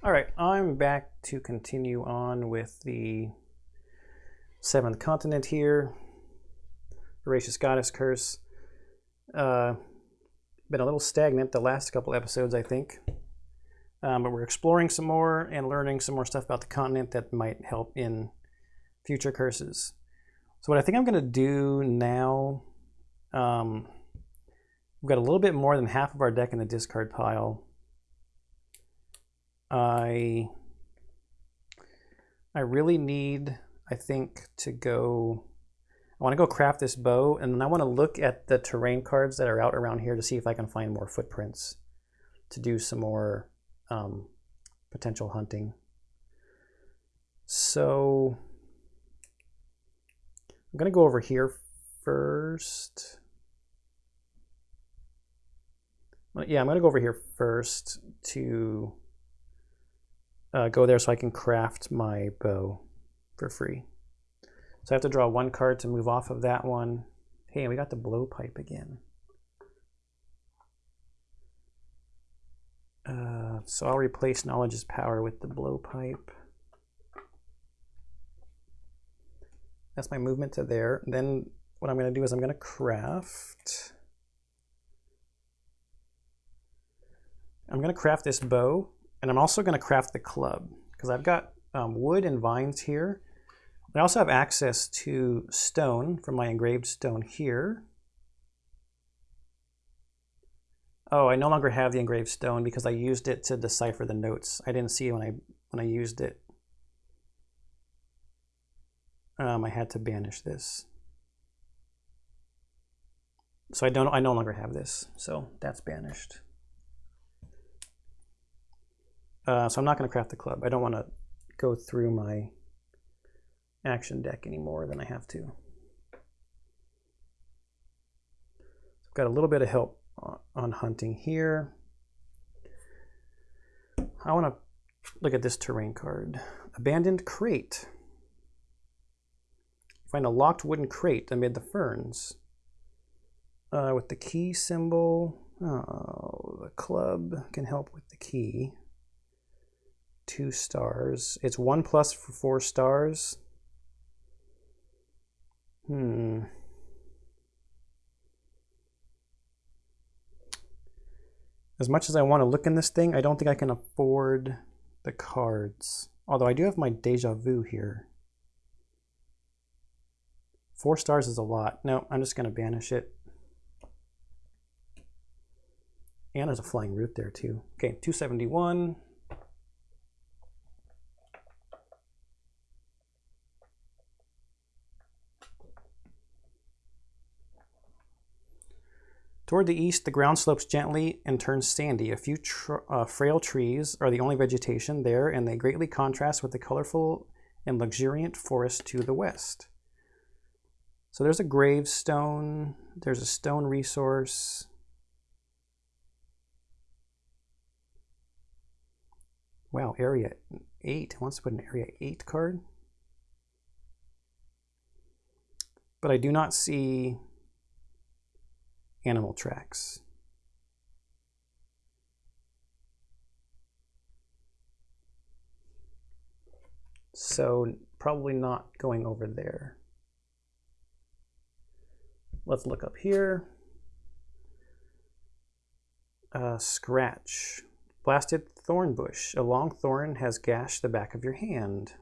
All right, I'm back to continue on with the 7th continent here. Voracious Goddess curse. Been a little stagnant the last couple episodes, I think. But we're exploring some more and learning some more stuff about the continent that might help in future curses. So what I think I'm going to do now, we've got a little bit more than half of our deck in the discard pile. I really need, I think, to go, I want to go craft this bow, and then I want to look at the terrain cards that are out around here to see if I can find more footprints to do some more potential hunting. So I'm going to go over here first. Yeah, I'm going to go over here first to go there so I can craft my bow for free. So I have to draw one card to move off of that one. Hey, and we got the blowpipe again. So I'll replace Knowledge's Power with the blowpipe. That's my movement to there. And then what I'm going to do is I'm going to craft. I'm going to craft this bow. And I'm also going to craft the club because I've got wood and vines here. I also have access to stone from my engraved stone here. Oh, I no longer have the engraved stone because I used it to decipher the notes. I didn't see it when I used it. I had to banish this. So I no longer have this. So that's banished. So I'm not going to craft the club. I don't want to go through my action deck any more than I have to. I've got a little bit of help on hunting here. I want to look at this terrain card. Abandoned crate. Find a locked wooden crate amid the ferns. With the key symbol. Oh, the club can help with the key. 2 stars. It's 1+ for 4 stars. As much as I want to look in this thing, I don't think I can afford the cards. Although I do have my Deja Vu here. 4 stars is a lot. No, I'm just going to banish it. And there's a flying root there too. Okay, 271. Toward the east, the ground slopes gently and turns sandy. A few frail trees are the only vegetation there, and they greatly contrast with the colorful and luxuriant forest to the west. So there's a gravestone. There's a stone resource. Wow, area 8. Wants to put an area 8 card. But I do not see animal tracks. So probably not going over there. Let's look up here. Scratch. Blasted thorn bush. A long thorn has gashed the back of your hand.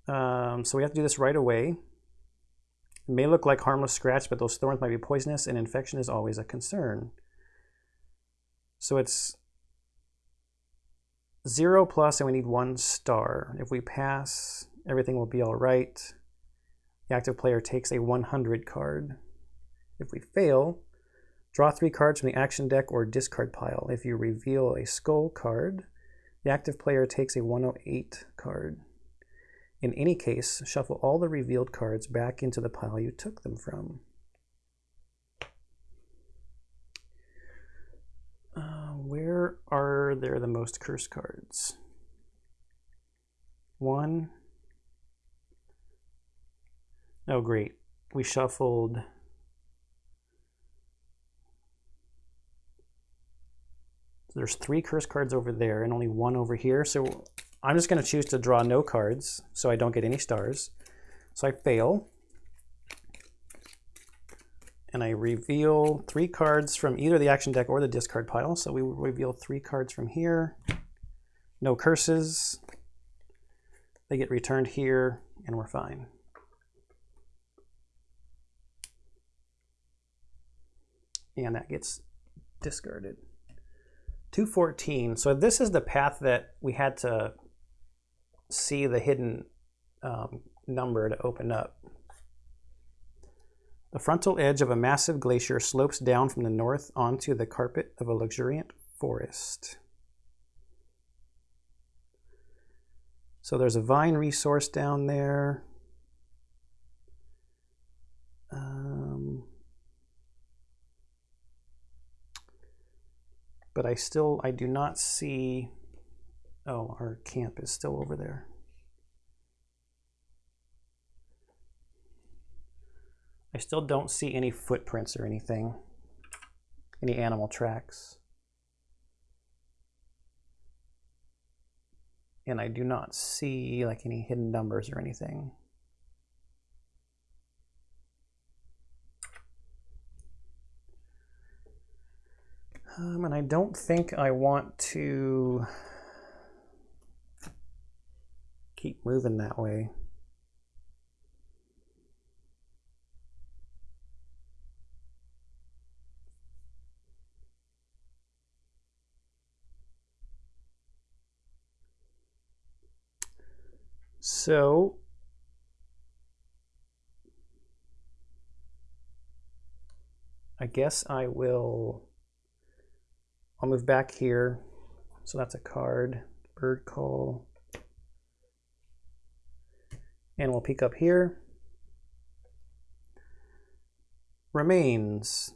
So we have to do this right away. It may look like harmless scratch, but those thorns might be poisonous, and infection is always a concern. So it's 0+, and we need 1 star. If we pass, everything will be all right. The active player takes a 100 card. If we fail, draw 3 cards from the action deck or discard pile. If you reveal a skull card, the active player takes a 108 card. In any case, shuffle all the revealed cards back into the pile you took them from. Where are there the most cursed cards? 1. Oh, great. We shuffled So there's 3 curse cards over there and only 1 over here. So I'm just going to choose to draw no cards so I don't get any stars. So I fail. And I reveal 3 cards from either the action deck or the discard pile. So we will reveal 3 cards from here. No curses. They get returned here, and we're fine. And that gets discarded. 214. So this is the path that we had to see the hidden number to open up. The frontal edge of a massive glacier slopes down from the north onto the carpet of a luxuriant forest. So there's a vine resource down there. But I do not see, oh, our camp is still over there. I still don't see any footprints or anything, any animal tracks. And I do not see like any hidden numbers or anything. And I don't think I want to keep moving that way. So I guess I'll move back here. So that's a card, bird call. And we'll peek up here. Remains.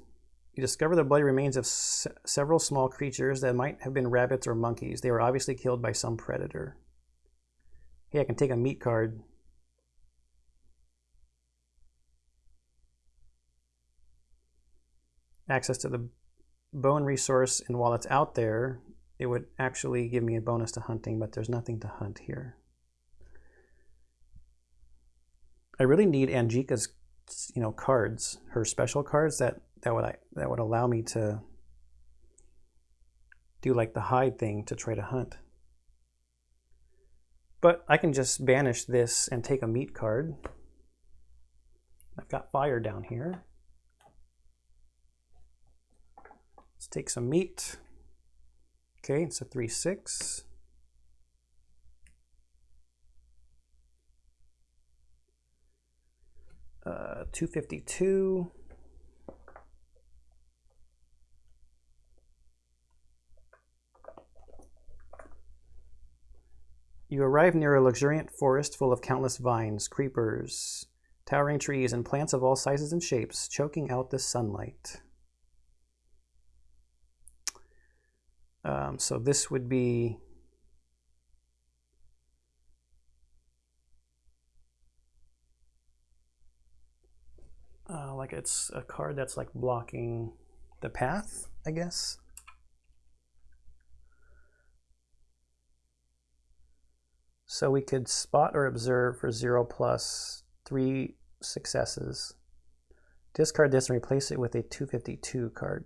You discover the bloody remains of several small creatures that might have been rabbits or monkeys. They were obviously killed by some predator. Hey, I can take a meat card. Access to the bone resource, and while it's out there, it would actually give me a bonus to hunting, but there's nothing to hunt here. I really need Angika's, cards, her special cards that would allow me to do like the hide thing to try to hunt. But I can just banish this and take a meat card. I've got fire down here. Let's take some meat. Okay, it's a 3/6. Uh, 252. You arrive near a luxuriant forest full of countless vines, creepers, towering trees, and plants of all sizes and shapes, choking out the sunlight. So this would be like it's a card that's like blocking the path, I guess. So we could spot or observe for 0+, 3 successes. Discard this and replace it with a 252 card.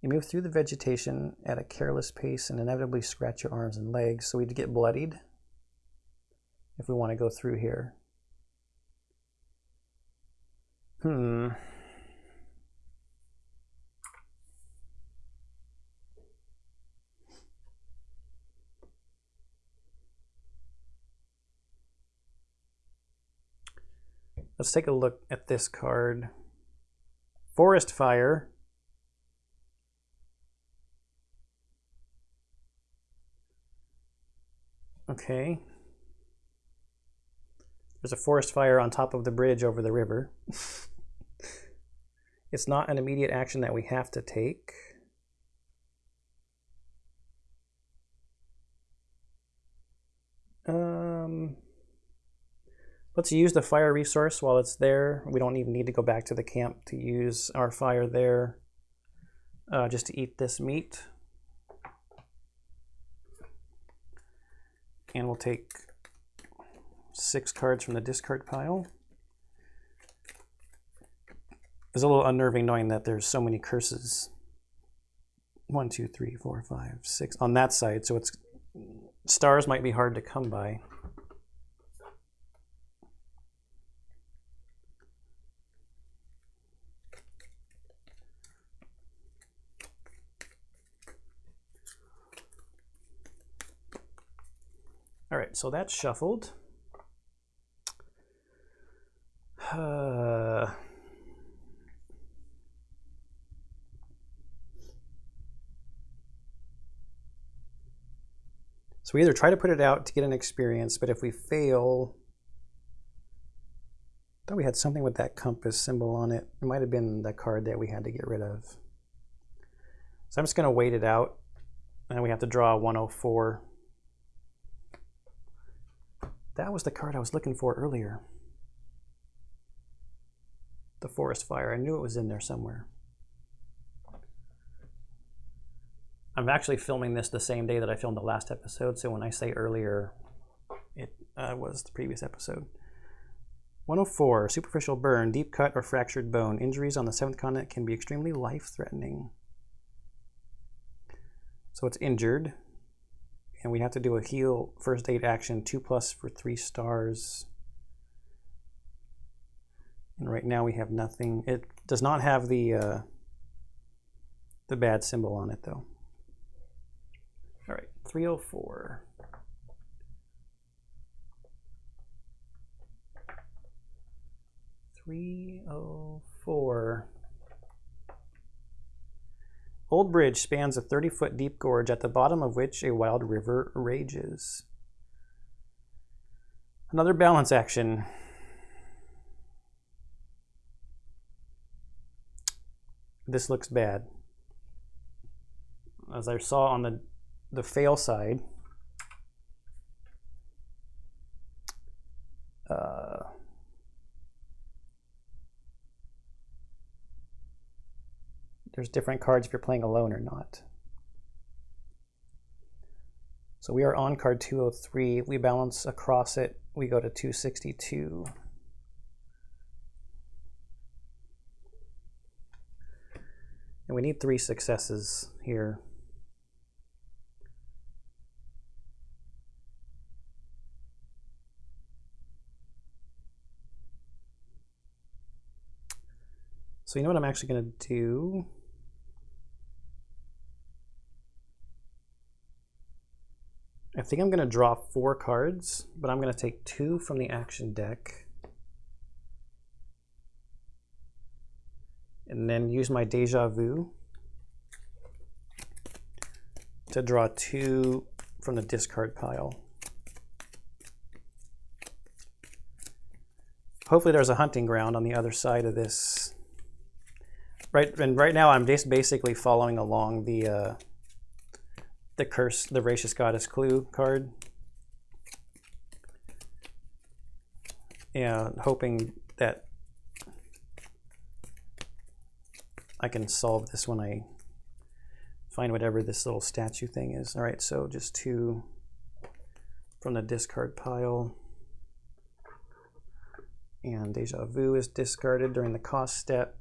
You move through the vegetation at a careless pace and inevitably scratch your arms and legs, so we'd get bloodied if we want to go through here. Let's take a look at this card. Forest Fire. Okay. There's a forest fire on top of the bridge over the river. It's not an immediate action that we have to take. Let's use the fire resource while it's there. We don't even need to go back to the camp to use our fire there. Just to eat this meat. And we'll take 6 cards from the discard pile. It's a little unnerving knowing that there's so many curses. 1, 2, 3, 4, 5, 6 on that side, so it's stars might be hard to come by. All right, so that's shuffled. So we either try to put it out to get an experience, but if we fail, I thought we had something with that compass symbol on it. It might have been the card that we had to get rid of. So I'm just going to wait it out, and we have to draw a 104. That was the card I was looking for earlier. The Forest Fire. I knew it was in there somewhere. I'm actually filming this the same day that I filmed the last episode, so when I say earlier, it was the previous episode. 104, superficial burn, deep cut, or fractured bone. Injuries on the 7th continent can be extremely life-threatening. So it's injured, and we have to do a heal first aid action, 2+ for 3 stars. And right now we have nothing. It does not have the bad symbol on it, though. All right, 304. Old bridge spans a 30-foot deep gorge at the bottom of which a wild river rages. Another balance action. This looks bad. As I saw on the fail side, there's different cards if you're playing alone or not. So we are on card 203. We balance across it. We go to 262. And we need 3 successes here. So you know what I'm actually going to do? I think I'm going to draw 4 cards, but I'm going to take 2 from the action deck. And then use my Deja Vu to draw 2 from the discard pile. Hopefully there's a hunting ground on the other side of this. Right now I'm just basically following along the curse, the Voracious Goddess clue card. And hoping that I can solve this when I find whatever this little statue thing is. All right, so just 2 from the discard pile. And Deja Vu is discarded during the cost step.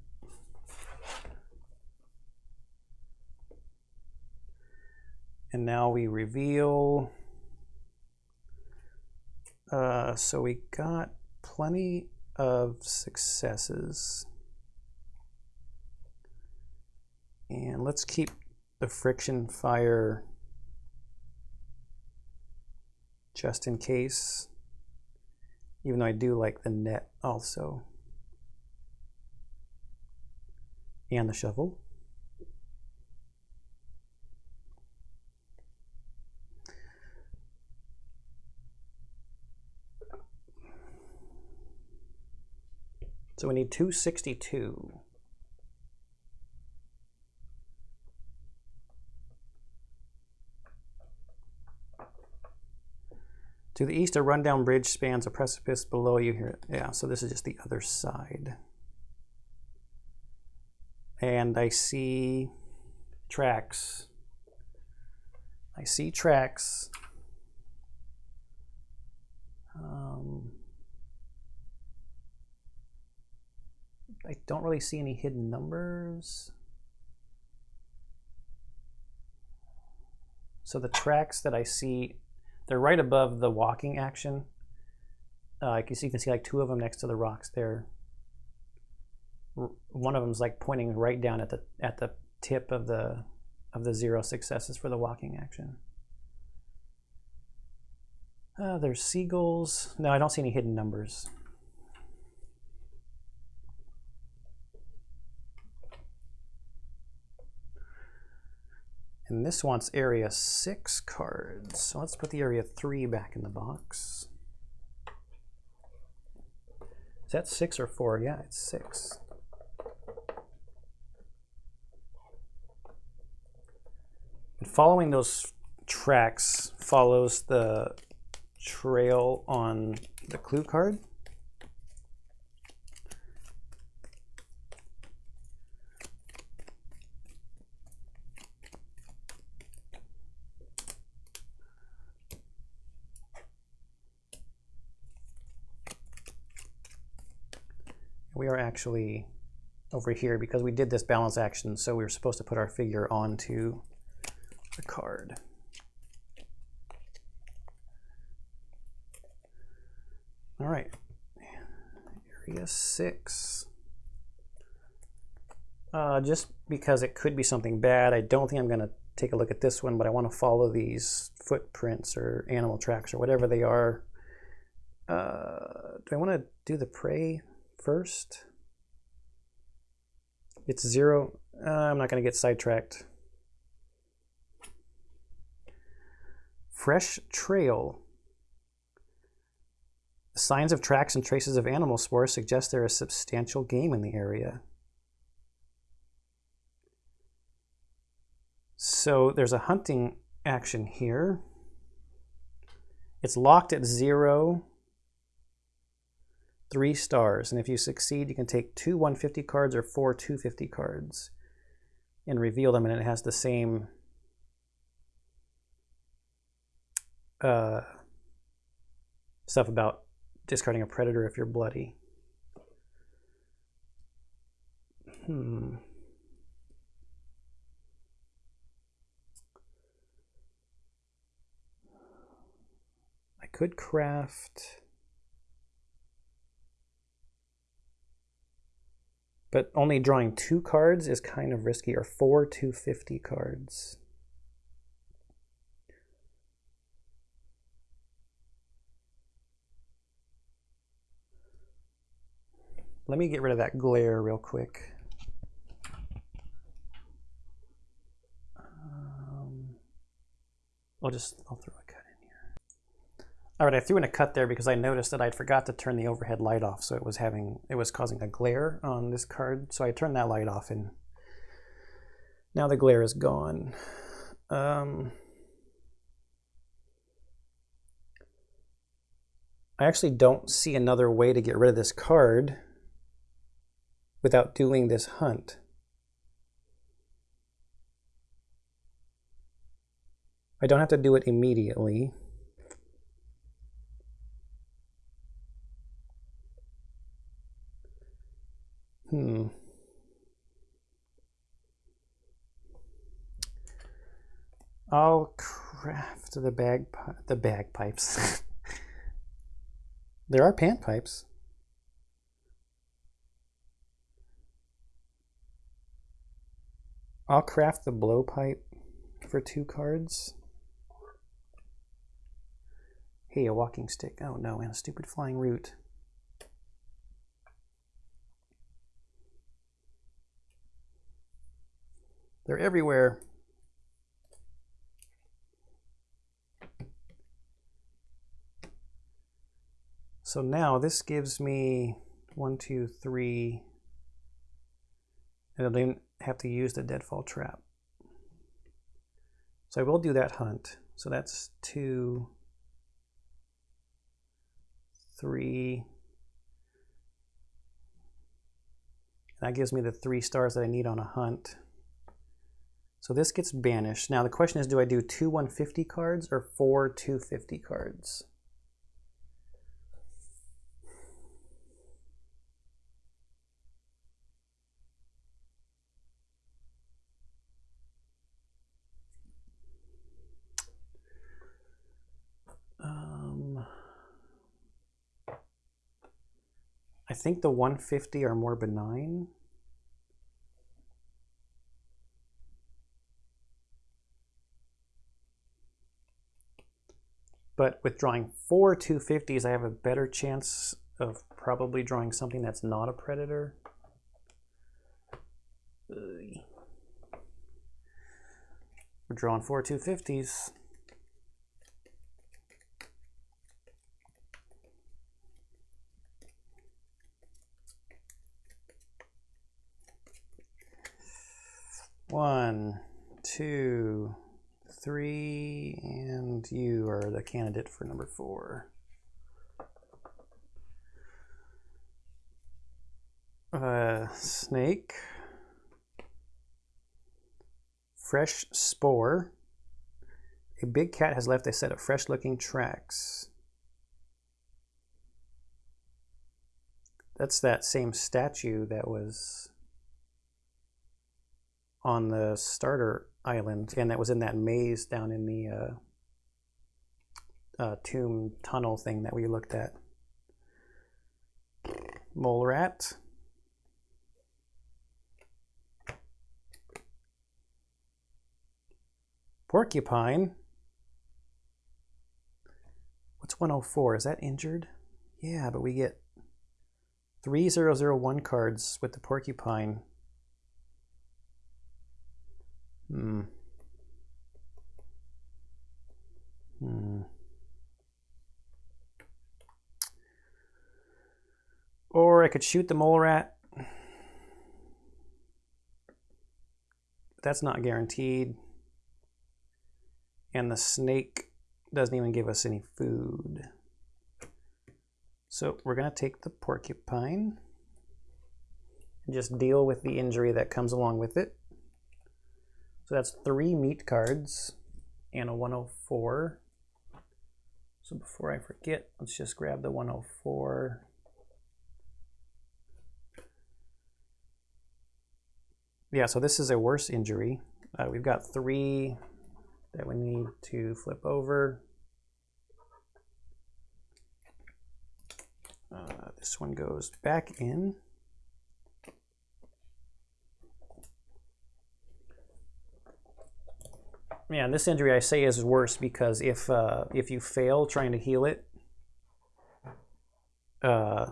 And now we reveal. So we got plenty of successes. And let's keep the friction fire just in case, even though I do like the net also. And the shovel. So we need 262. To the east, a rundown bridge spans a precipice below you here. Yeah, so this is just the other side. And I see tracks. I see tracks. I don't really see any hidden numbers. So the tracks that I see, they're right above the walking action. You can see like 2 of them next to the rocks there. One of them is like pointing right down at the tip of the 0 successes for the walking action. There's seagulls. No, I don't see any hidden numbers. And this wants area 6 cards. So let's put the area 3 back in the box. Is that 6 or 4? Yeah, it's 6. And following those tracks follows the trail on the clue card. We are actually over here because we did this balance action, so we were supposed to put our figure onto the card. All right, area 6. Just because it could be something bad, I don't think I'm going to take a look at this one, but I want to follow these footprints or animal tracks or whatever they are. Do I want to do the prey first? It's 0. I'm not going to get sidetracked. Fresh trail. Signs of tracks and traces of animal spores suggest there is substantial game in the area. So there's a hunting action here. It's locked at 0, 3 stars, and if you succeed, you can take 2 150 cards or 4 250 cards and reveal them, and it has the same stuff about discarding a predator if you're bloody. I could craft, but only drawing 2 cards is kind of risky, or 4 250 cards. Let me get rid of that glare real quick. I'll throw a cut in here. All right, I threw in a cut there because I noticed that I'd forgot to turn the overhead light off, so it was causing a glare on this card. So I turned that light off, and now the glare is gone. I actually don't see another way to get rid of this card without doing this hunt. I don't have to do it immediately. I'll craft the bagpipes. There are panpipes. I'll craft the blowpipe for 2 cards. Hey, a walking stick. Oh no, and a stupid flying root. They're everywhere. So now this gives me 1, 2, 3. And I don't have to use the deadfall trap. So I will do that hunt. So that's 2, 3. That gives me the 3 stars that I need on a hunt. So this gets banished. Now the question is, do I do 2 150 cards or 4 250 cards? think the 150 are more benign. But with drawing 4 250s, I have a better chance of probably drawing something that's not a predator. We're drawing 4 250s. One, two, three, and you are the candidate for number 4. Snake. Fresh spore. A big cat has left a set of fresh-looking tracks. That's that same statue that was on the starter island, and that was in that maze down in the tomb tunnel thing that we looked at. Mole rat. Porcupine. What's 104? Is that injured? Yeah, but we get 3001 cards with the porcupine. Or I could shoot the mole rat. But that's not guaranteed. And the snake doesn't even give us any food. So we're going to take the porcupine and just deal with the injury that comes along with it. So that's 3 meat cards and a 104. So before I forget, let's just grab the 104. Yeah, so this is a worse injury. We've got 3 that we need to flip over. This one goes back in. Yeah, and this injury I say is worse because if you fail trying to heal it, you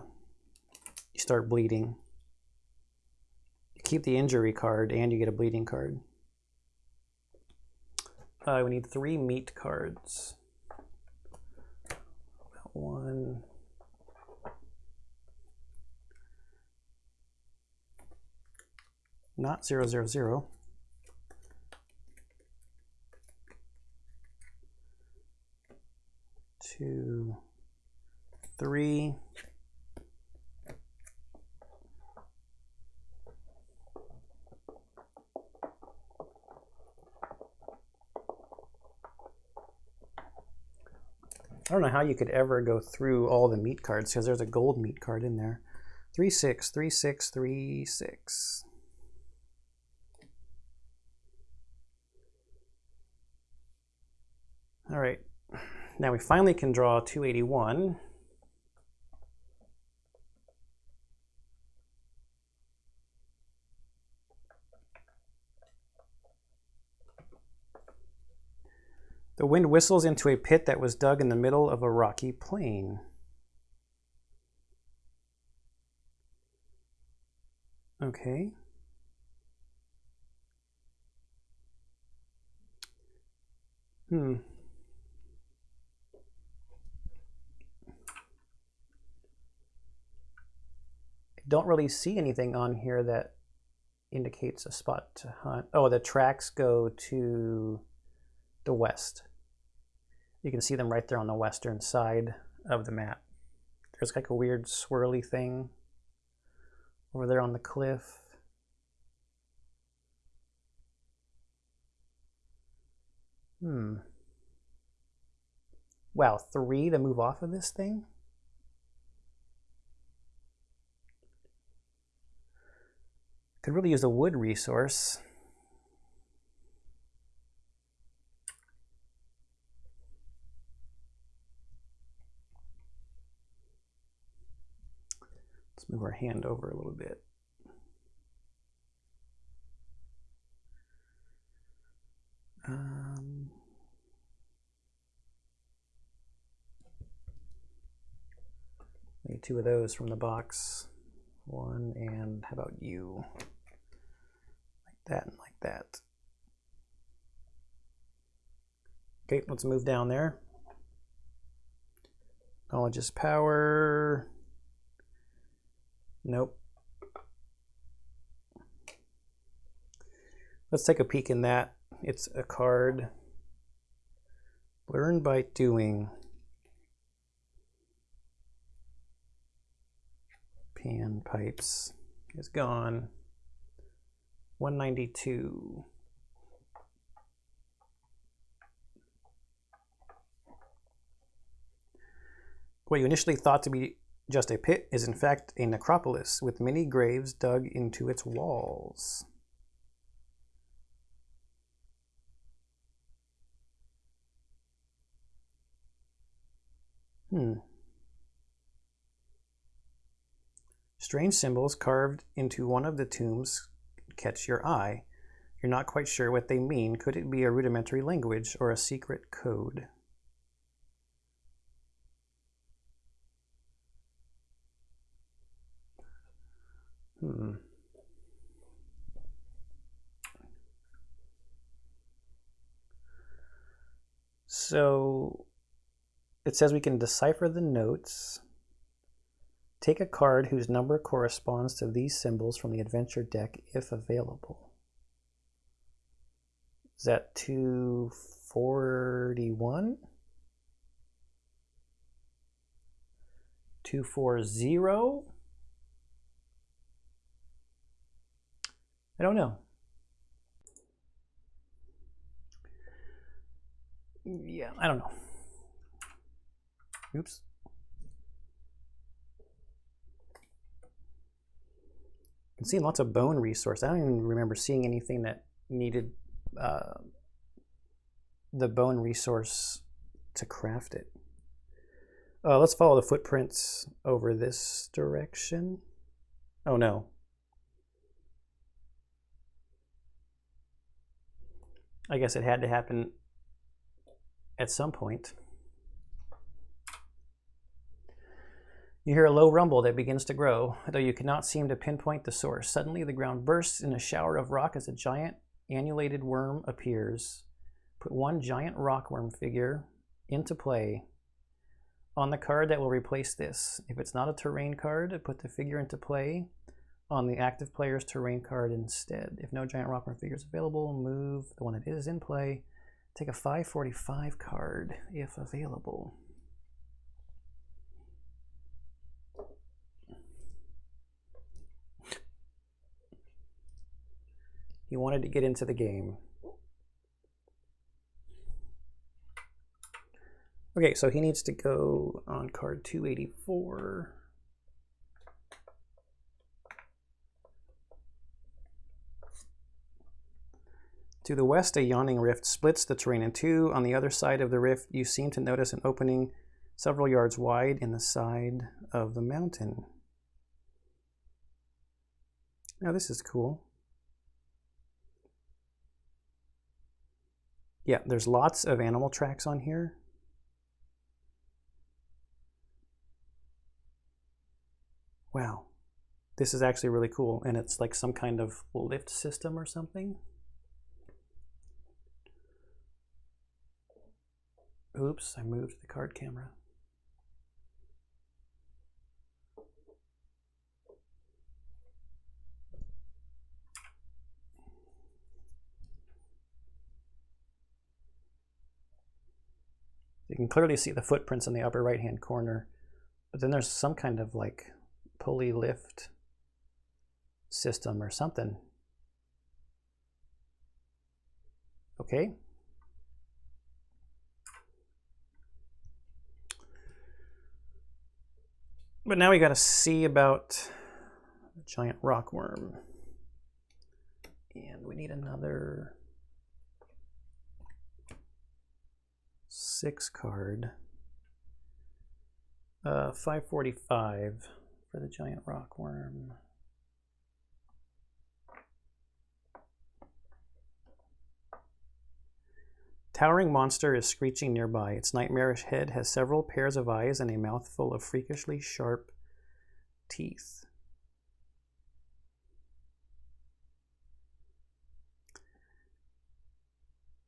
start bleeding. You keep the injury card and you get a bleeding card. We need 3 meat cards. One. Not 000. 2, 3. I don't know how you could ever go through all the meat cards because there's a gold meat card in there. 3, 6, 3, 6, 3, 6. All right, now we finally can draw 281. The wind whistles into a pit that was dug in the middle of a rocky plain. Okay. I don't really see anything on here that indicates a spot to hunt. Oh, the tracks go to the west. You can see them right there on the western side of the map. There's like a weird swirly thing over there on the cliff. Wow, 3 to move off of this thing? Could really use a wood resource. Let's Let's move our hand over a little bit. Need 2 of those from the box. 1, and how about you? Like that and like that. Okay, let's move down there. Knowledge is power. Nope. Let's take a peek in that. It's a card. Learn by doing. Pan pipes is gone. 192. What you initially thought to be just a pit is in fact a necropolis with many graves dug into its walls. Strange symbols carved into one of the tombs catch your eye. You're not quite sure what they mean. Could it be a rudimentary language or a secret code? So it says we can decipher the notes. Take a card whose number corresponds to these symbols from the adventure deck if available. Is that 241? 240? I don't know. Yeah, I don't know. Oops. I'm seeing lots of bone resource. I don't even remember seeing anything that needed the bone resource to craft it. Let's follow the footprints over this direction. Oh no. I guess it had to happen at some point. You hear a low rumble that begins to grow, though you cannot seem to pinpoint the source. Suddenly, the ground bursts in a shower of rock as a giant annulated worm appears. Put 1 giant rockworm figure into play on the card that will replace this. If it's not a terrain card, put the figure into play on the active player's terrain card instead. If no giant rockworm figure is available, move the one that is in play. Take a 545 card if available. He wanted to get into the game. Okay, so he needs to go on card 284. To the west, a yawning rift splits the terrain in two. On the other side of the rift, you seem to notice an opening several yards wide in the side of the mountain. Now this is cool. Yeah, there's lots of animal tracks on here. Wow, this is actually really cool, and it's like some kind of lift system or something. Oops, I moved the card camera. You can clearly see the footprints in the upper right-hand corner, but then there's some kind of like pulley lift system or something. Okay. But now we got to see about the giant rockworm. And we need another 6 card. 545 for the giant rockworm. Towering monster is screeching nearby. Its nightmarish head has several pairs of eyes and a mouthful of freakishly sharp teeth.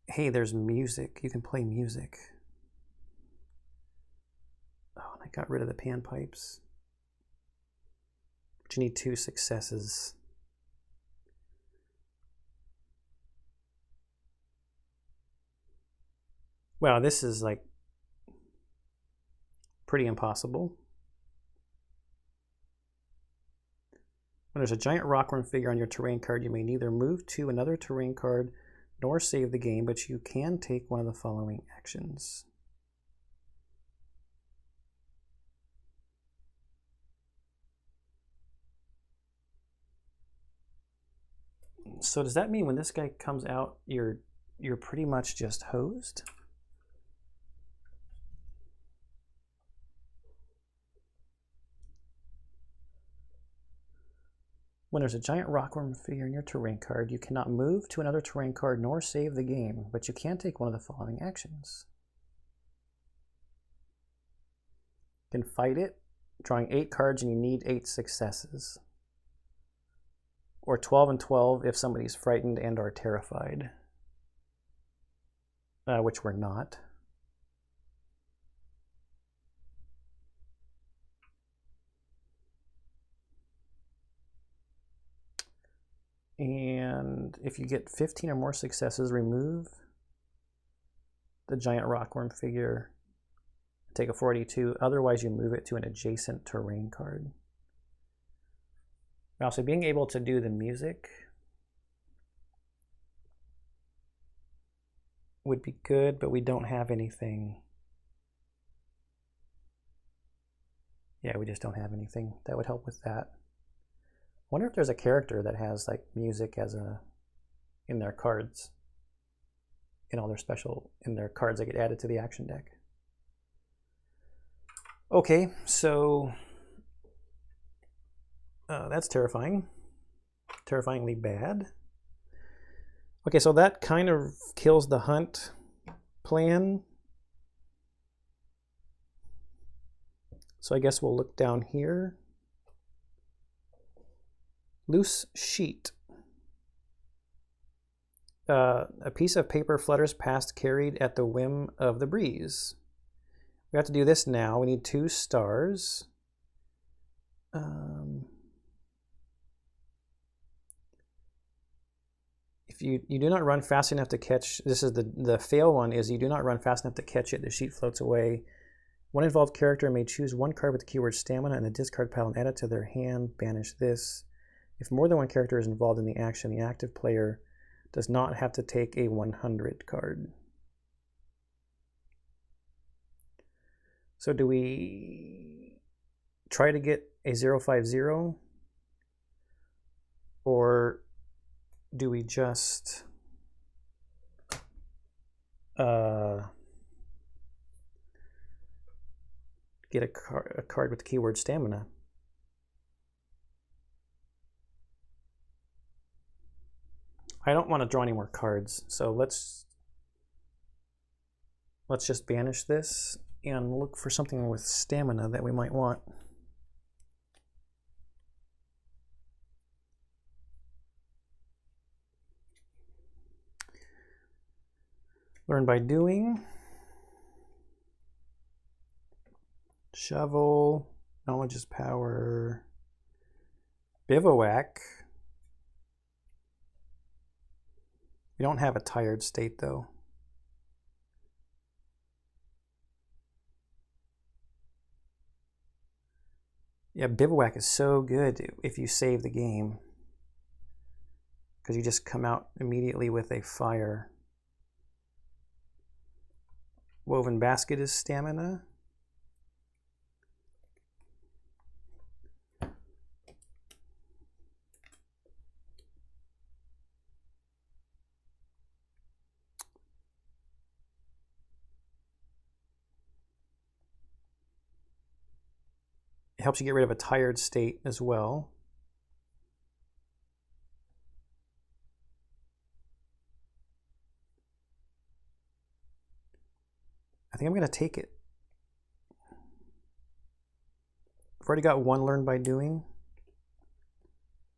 Hey, there's music. You can play music. Oh, and I got rid of the panpipes. But you need 2 successes. Wow, this is like pretty impossible. When there's a giant rockworm figure on your terrain card, you may neither move to another terrain card nor save the game, but you can take one of the following actions. So does that mean when this guy comes out, you're pretty much just hosed? When there's a giant rockworm figure in your terrain card, you cannot move to another terrain card nor save the game, but you can take one of the following actions. You can fight it, drawing 8 cards, and you need 8 successes. Or 12 and 12 if somebody's frightened and are terrified, which we're not. And if you get 15 or more successes, remove the giant rockworm figure, take a 42. Otherwise, you move it to an adjacent terrain card. Now, so being able to do the music would be good, but we don't have anything. Yeah, we just don't have anything that would help with that. I wonder if there's a character that has like music as in their cards, in all their in their cards that get added to the action deck. Okay, so that's terrifying. Terrifyingly bad. Okay, so that kind of kills the hunt plan. So I guess we'll look down here. Loose sheet. A piece of paper flutters past, carried at the whim of the breeze. We have to do this now. We need 2 stars. If you do not run fast enough to catch, this is the fail one, is you do not run fast enough to catch it, the sheet floats away. One involved character may choose 1 card with the keyword stamina in the discard pile and add it to their hand. Banish this. If more than 1 character is involved in the action, the active player does not have to take a 100 card. So do we try to get a 050? Or do we just get a card with the keyword stamina? I don't want to draw any more cards, so let's just banish this and look for something with stamina that we might want. Learn by doing. Shovel. Knowledge is power. Bivouac. We don't have a tired state though. Yeah, Bivouac is so good if you save the game, because you just come out immediately with a fire. Woven Basket is stamina. It helps you get rid of a tired state as well. I think I'm going to take it. I've already got one learned by doing.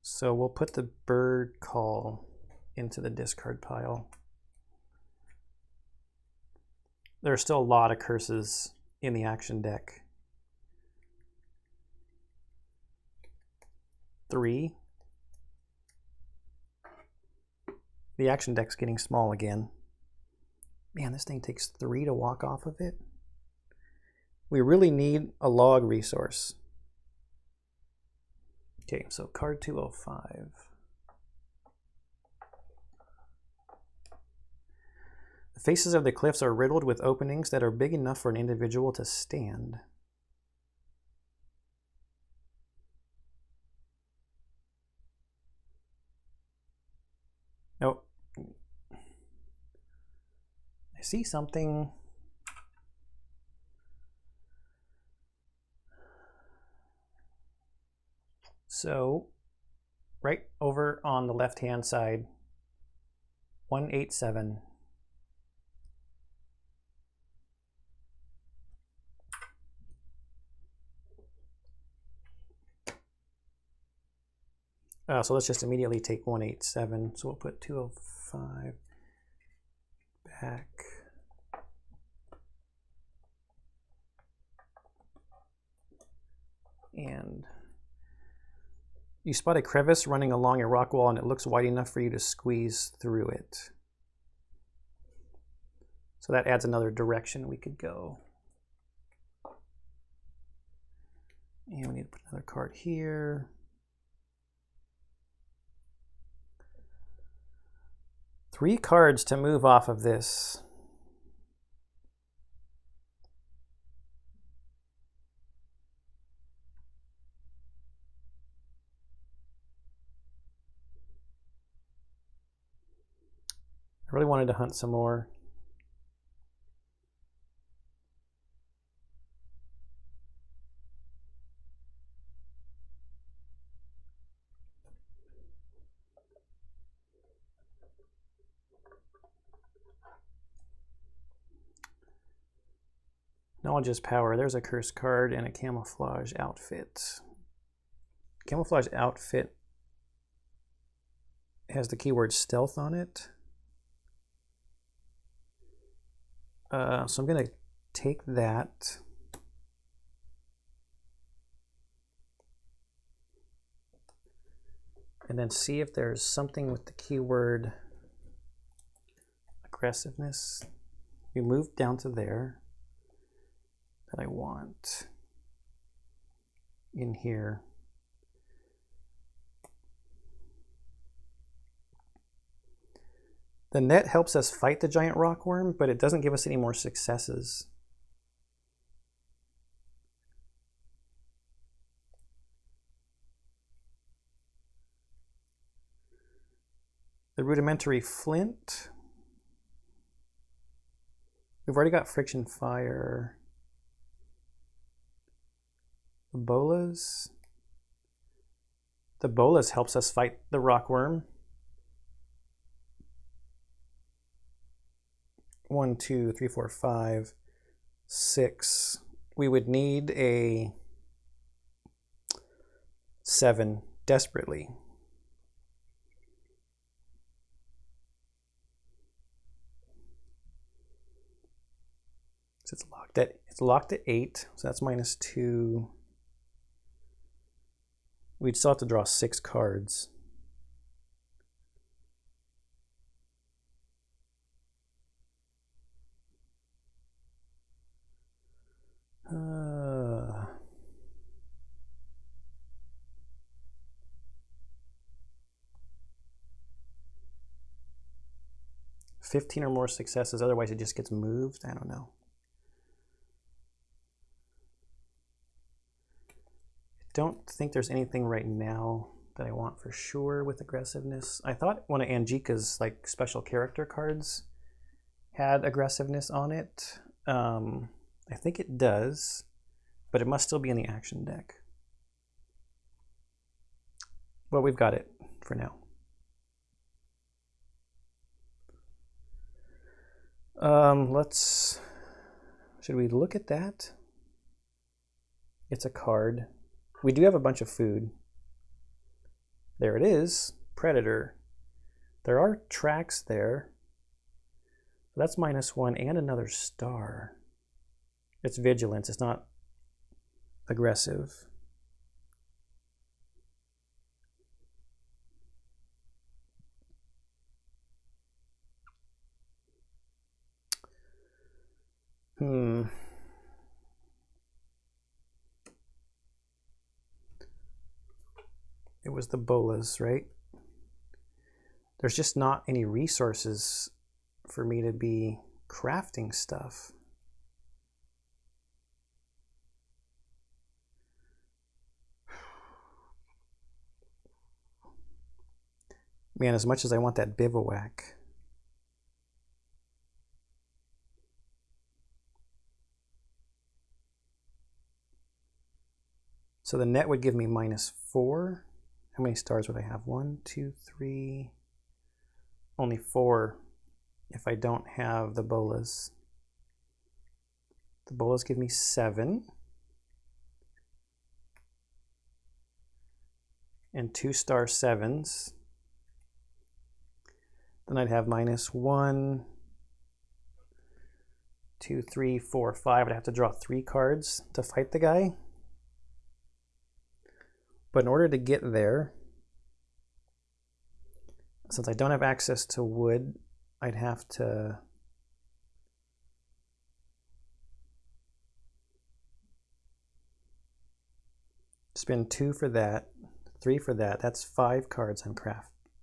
So we'll put the bird call into the discard pile. There are still a lot of curses in the action deck. 3. The action deck's getting small again. Man, this thing takes 3 to walk off of it. We really need a log resource. Okay, so card 205. The faces of the cliffs are riddled with openings that are big enough for an individual to stand. Oh, I see something. So, right over on the left-hand side, 187. So let's just immediately take 187. So we'll put 205 back. And you spot a crevice running along a rock wall and it looks wide enough for you to squeeze through it. So that adds another direction we could go. And we need to put another card here. 3 cards to move off of this. I really wanted to hunt some more. Knowledge is power. There's a curse card and a camouflage outfit. Camouflage outfit has the keyword stealth on it. So I'm going to take that. And then see if there's something with the keyword aggressiveness. We move down to there that I want in here. The net helps us fight the giant rockworm, but it doesn't give us any more successes. The rudimentary flint. We've already got friction fire. The bolas. The bolas helps us fight the rockworm. 1, 2, 3, 4, 5, 6. We would need a 7 desperately. So it's locked at 8, so that's -2. We'd still have to draw 6 cards. Uh, 15 or more successes, otherwise it just gets moved. I don't know. I don't think there's anything right now that I want for sure with aggressiveness. I thought one of Angika's like special character cards had aggressiveness on it. I think it does, but it must still be in the action deck. Well, we've got it for now. Should we look at that? It's a card. We do have a bunch of food. There it is, Predator. There are tracks there. That's -1 and another star. It's vigilance, it's not aggressive. It was the bolas, right? There's just not any resources for me to be crafting stuff. Man, as much as I want that bivouac. So the net would give me -4. How many stars would I have? 1, 2, 3. Only 4 if I don't have the bolas. The bolas give me 7. And 2-star 7s. Then I'd have -1, 2, 3, 4, 5. I'd have to draw 3 cards to fight the guy. But in order to get there, since I don't have access to wood, I'd have to spend 2 for that, 3 for that. That's 5 cards I'm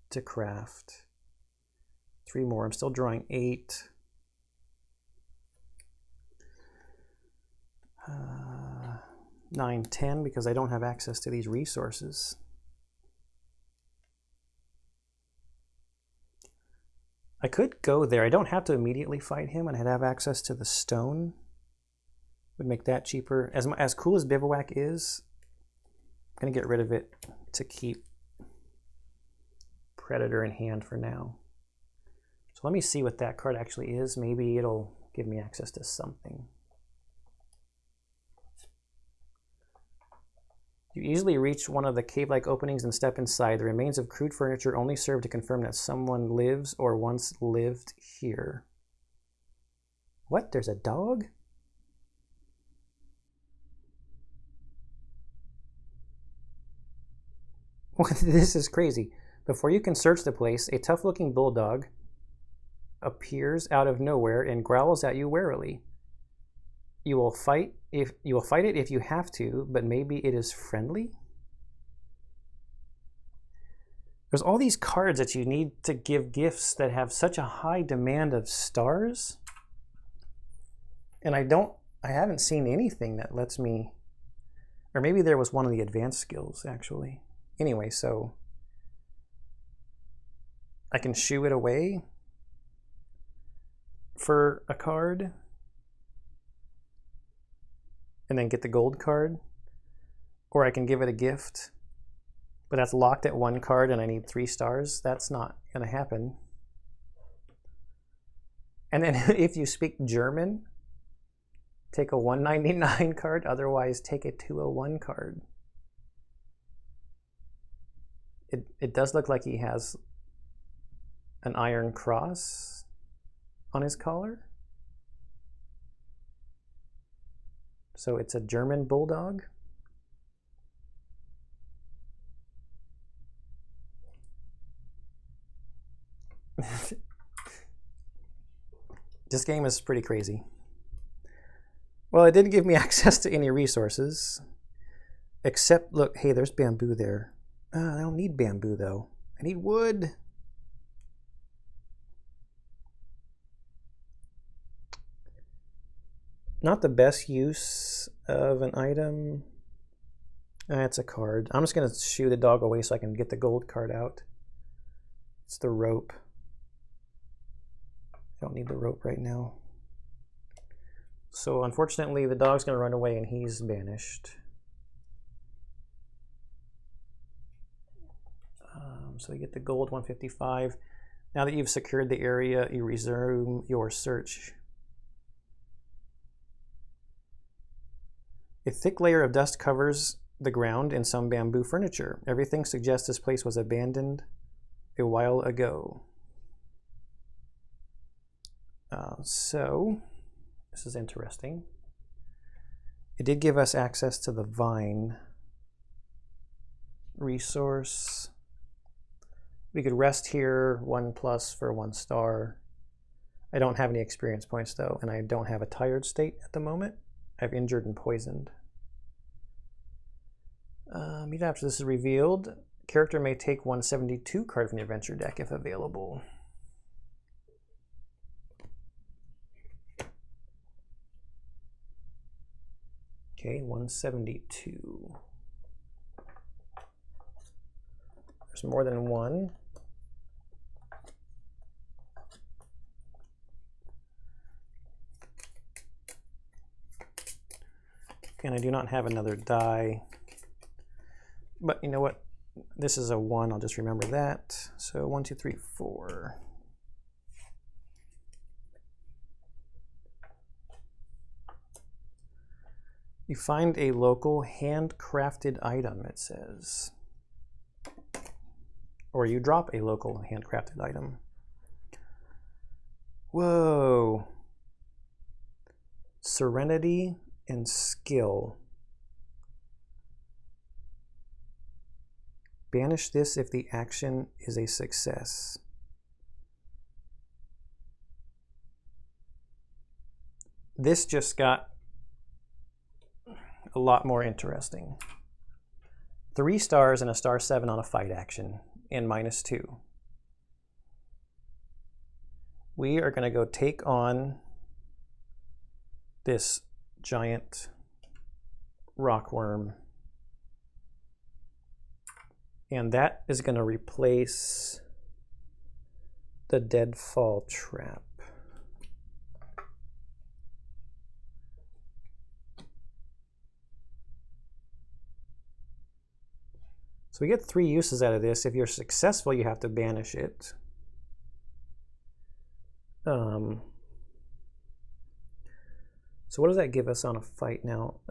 to craft. 3 more. I'm still drawing 8. 9, 10, because I don't have access to these resources. I could go there. I don't have to immediately fight him, and I'd have access to the stone. Would make that cheaper. As cool as Bivouac is, I'm going to get rid of it to keep Predator in hand for now. So let me see what that card actually is. Maybe it'll give me access to something. You easily reach one of the cave-like openings and step inside. The remains of crude furniture only serve to confirm that someone lives or once lived here. What? There's a dog? This is crazy. Before you can search the place, a tough-looking bulldog appears out of nowhere and growls at you warily. You will fight it if you have to, but maybe it is friendly? There's all these cards that you need to give gifts that have such a high demand of stars. And I haven't seen anything that lets me, or maybe there was one of the advanced skills actually. Anyway, so I can shoo it away for a card and then get the gold card, or I can give it a gift, but that's locked at 1 card and I need 3 stars. That's not gonna happen. And then if you speak German, take a 199 card, otherwise take a 201 card. It does look like he has an iron cross on his collar. So it's a German bulldog. This game is pretty crazy. Well, it didn't give me access to any resources. Except, look, hey, there's bamboo there. I don't need bamboo, though. I need wood. Not the best use of an item. It's a card. I'm just going to shoo the dog away so I can get the gold card out. It's the rope. I don't need the rope right now. So unfortunately, the dog's going to run away and he's banished. So you get the gold 155. Now that you've secured the area, you resume your search. A thick layer of dust covers the ground and some bamboo furniture. Everything suggests this place was abandoned a while ago. So this is interesting. It did give us access to the vine resource. We could rest here, 1+ for 1 star. I don't have any experience points though, and I don't have a tired state at the moment. I've injured and poisoned. Even after this is revealed, character may take 172 card from the adventure deck if available. Okay, 172. There's more than one. And I do not have another die. But you know what? This is a 1. I'll just remember that. So 1, 2, 3, 4. You find a local handcrafted item, it says. Or you drop a local handcrafted item. Whoa. Serenity and skill. Banish this if the action is a success. This just got a lot more interesting. 3 stars and a star 7 on a fight action and -2. We are going to go take on this giant rockworm. And that is going to replace the deadfall trap. So we get 3 uses out of this. If you're successful, you have to banish it. So what does that give us on a fight now?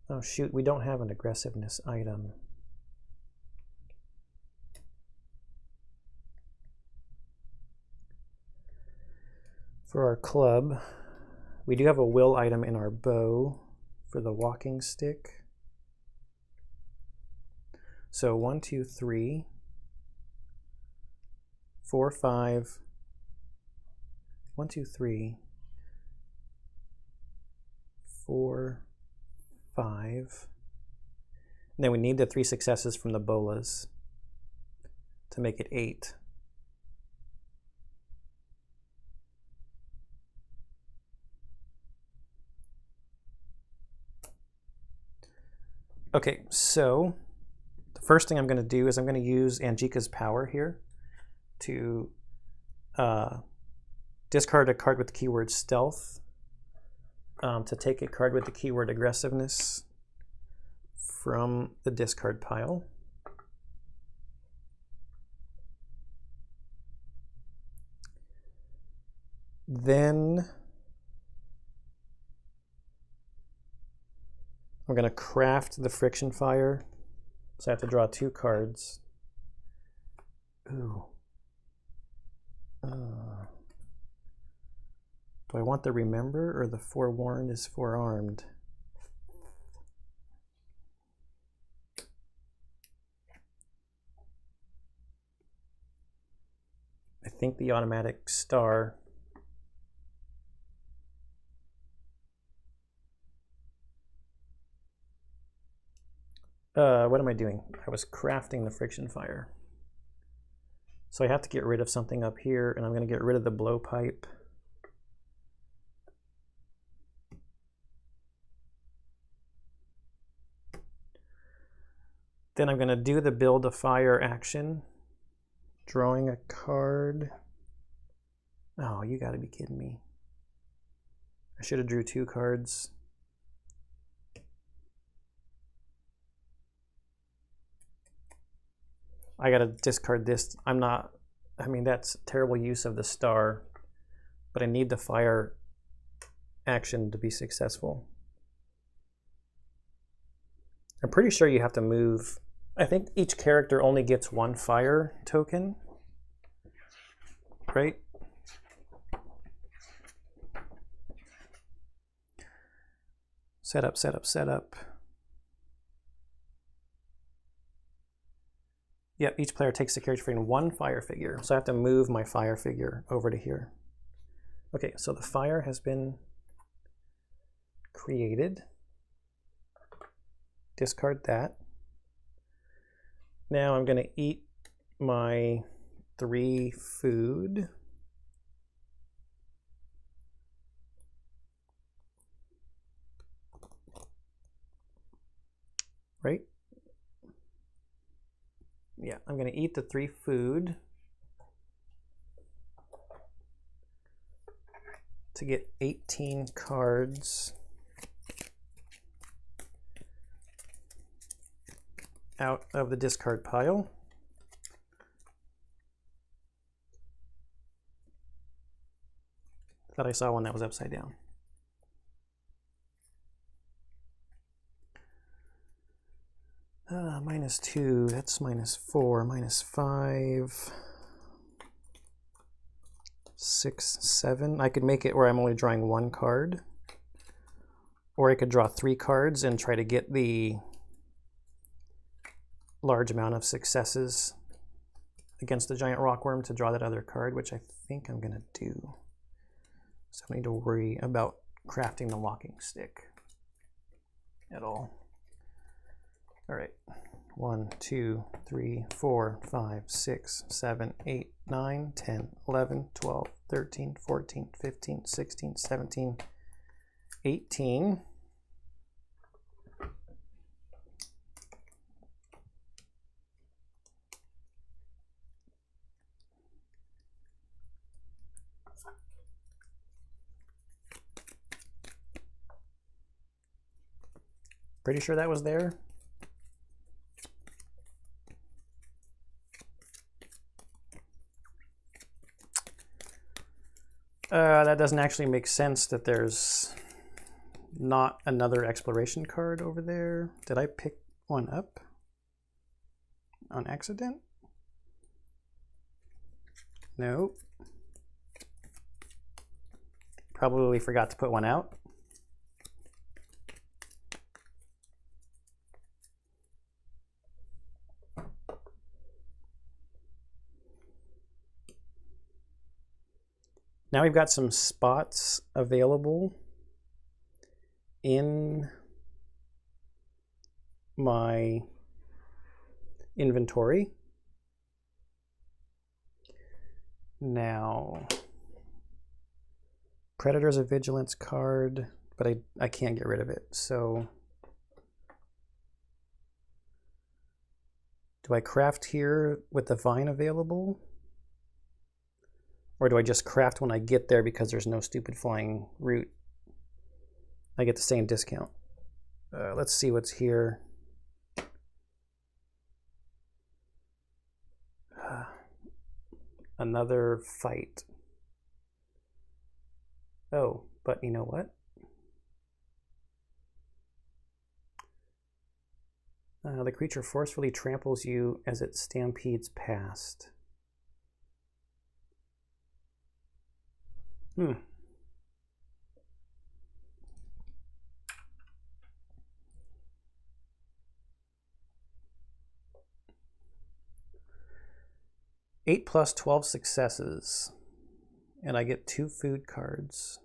Oh shoot, we don't have an aggressiveness item. For our club, we do have a will item in our bow for the walking stick. So 1, 2, 3, 4, 5, 1, 2, 3, 4, 5. And then we need the 3 successes from the bolas to make it 8. Okay, so the first thing I'm going to do is I'm going to use Angika's power here to discard a card with the keyword stealth, to take a card with the keyword aggressiveness from the discard pile. Then I'm going to craft the friction fire. So I have to draw 2 cards. Ooh. Do I want the remember or the forewarned is forearmed? I think the automatic star. What am I doing? I was crafting the friction fire. So I have to get rid of something up here, and I'm going to get rid of the blowpipe. Then I'm going to do the build a fire action, drawing a card. Oh, you got to be kidding me. I should have drew 2 cards. I gotta discard this. I mean, that's terrible use of the star, but I need the fire action to be successful. I'm pretty sure you have to move. I think each character only gets one fire token, right? Set up, set up, set up. Yep, each player takes the character creating one fire figure. So I have to move my fire figure over to here. Okay, so the fire has been created. Discard that. Now I'm going to eat my 3 food. Right? Yeah, I'm going to eat the 3 food to get 18 cards out of the discard pile. Thought I saw one that was upside down. -2, that's -4, -5, 6, 7. I could make it where I'm only drawing 1 card. Or I could draw 3 cards and try to get the large amount of successes against the giant rockworm to draw that other card, which I think I'm going to do. So I don't need to worry about crafting the walking stick at all. All right, 1, 2, 3, 4, 5, 6, 7, 8, 9, 10, 11, 12, 13, 14, 15, 16, 17, 18. Pretty sure that was there. That doesn't actually make sense that there's not another exploration card over there. Did I pick one up on accident? Nope. Probably forgot to put one out. Now we've got some spots available in my inventory. Now, Predator's a Vigilance card, but I can't get rid of it. So, do I craft here with the vine available? Or do I just craft when I get there because there's no stupid flying route? I get the same discount. Let's see what's here. Another fight. Oh, but you know what? The creature forcefully tramples you as it stampedes past. 8 plus 12 successes, and I get 2 food cards.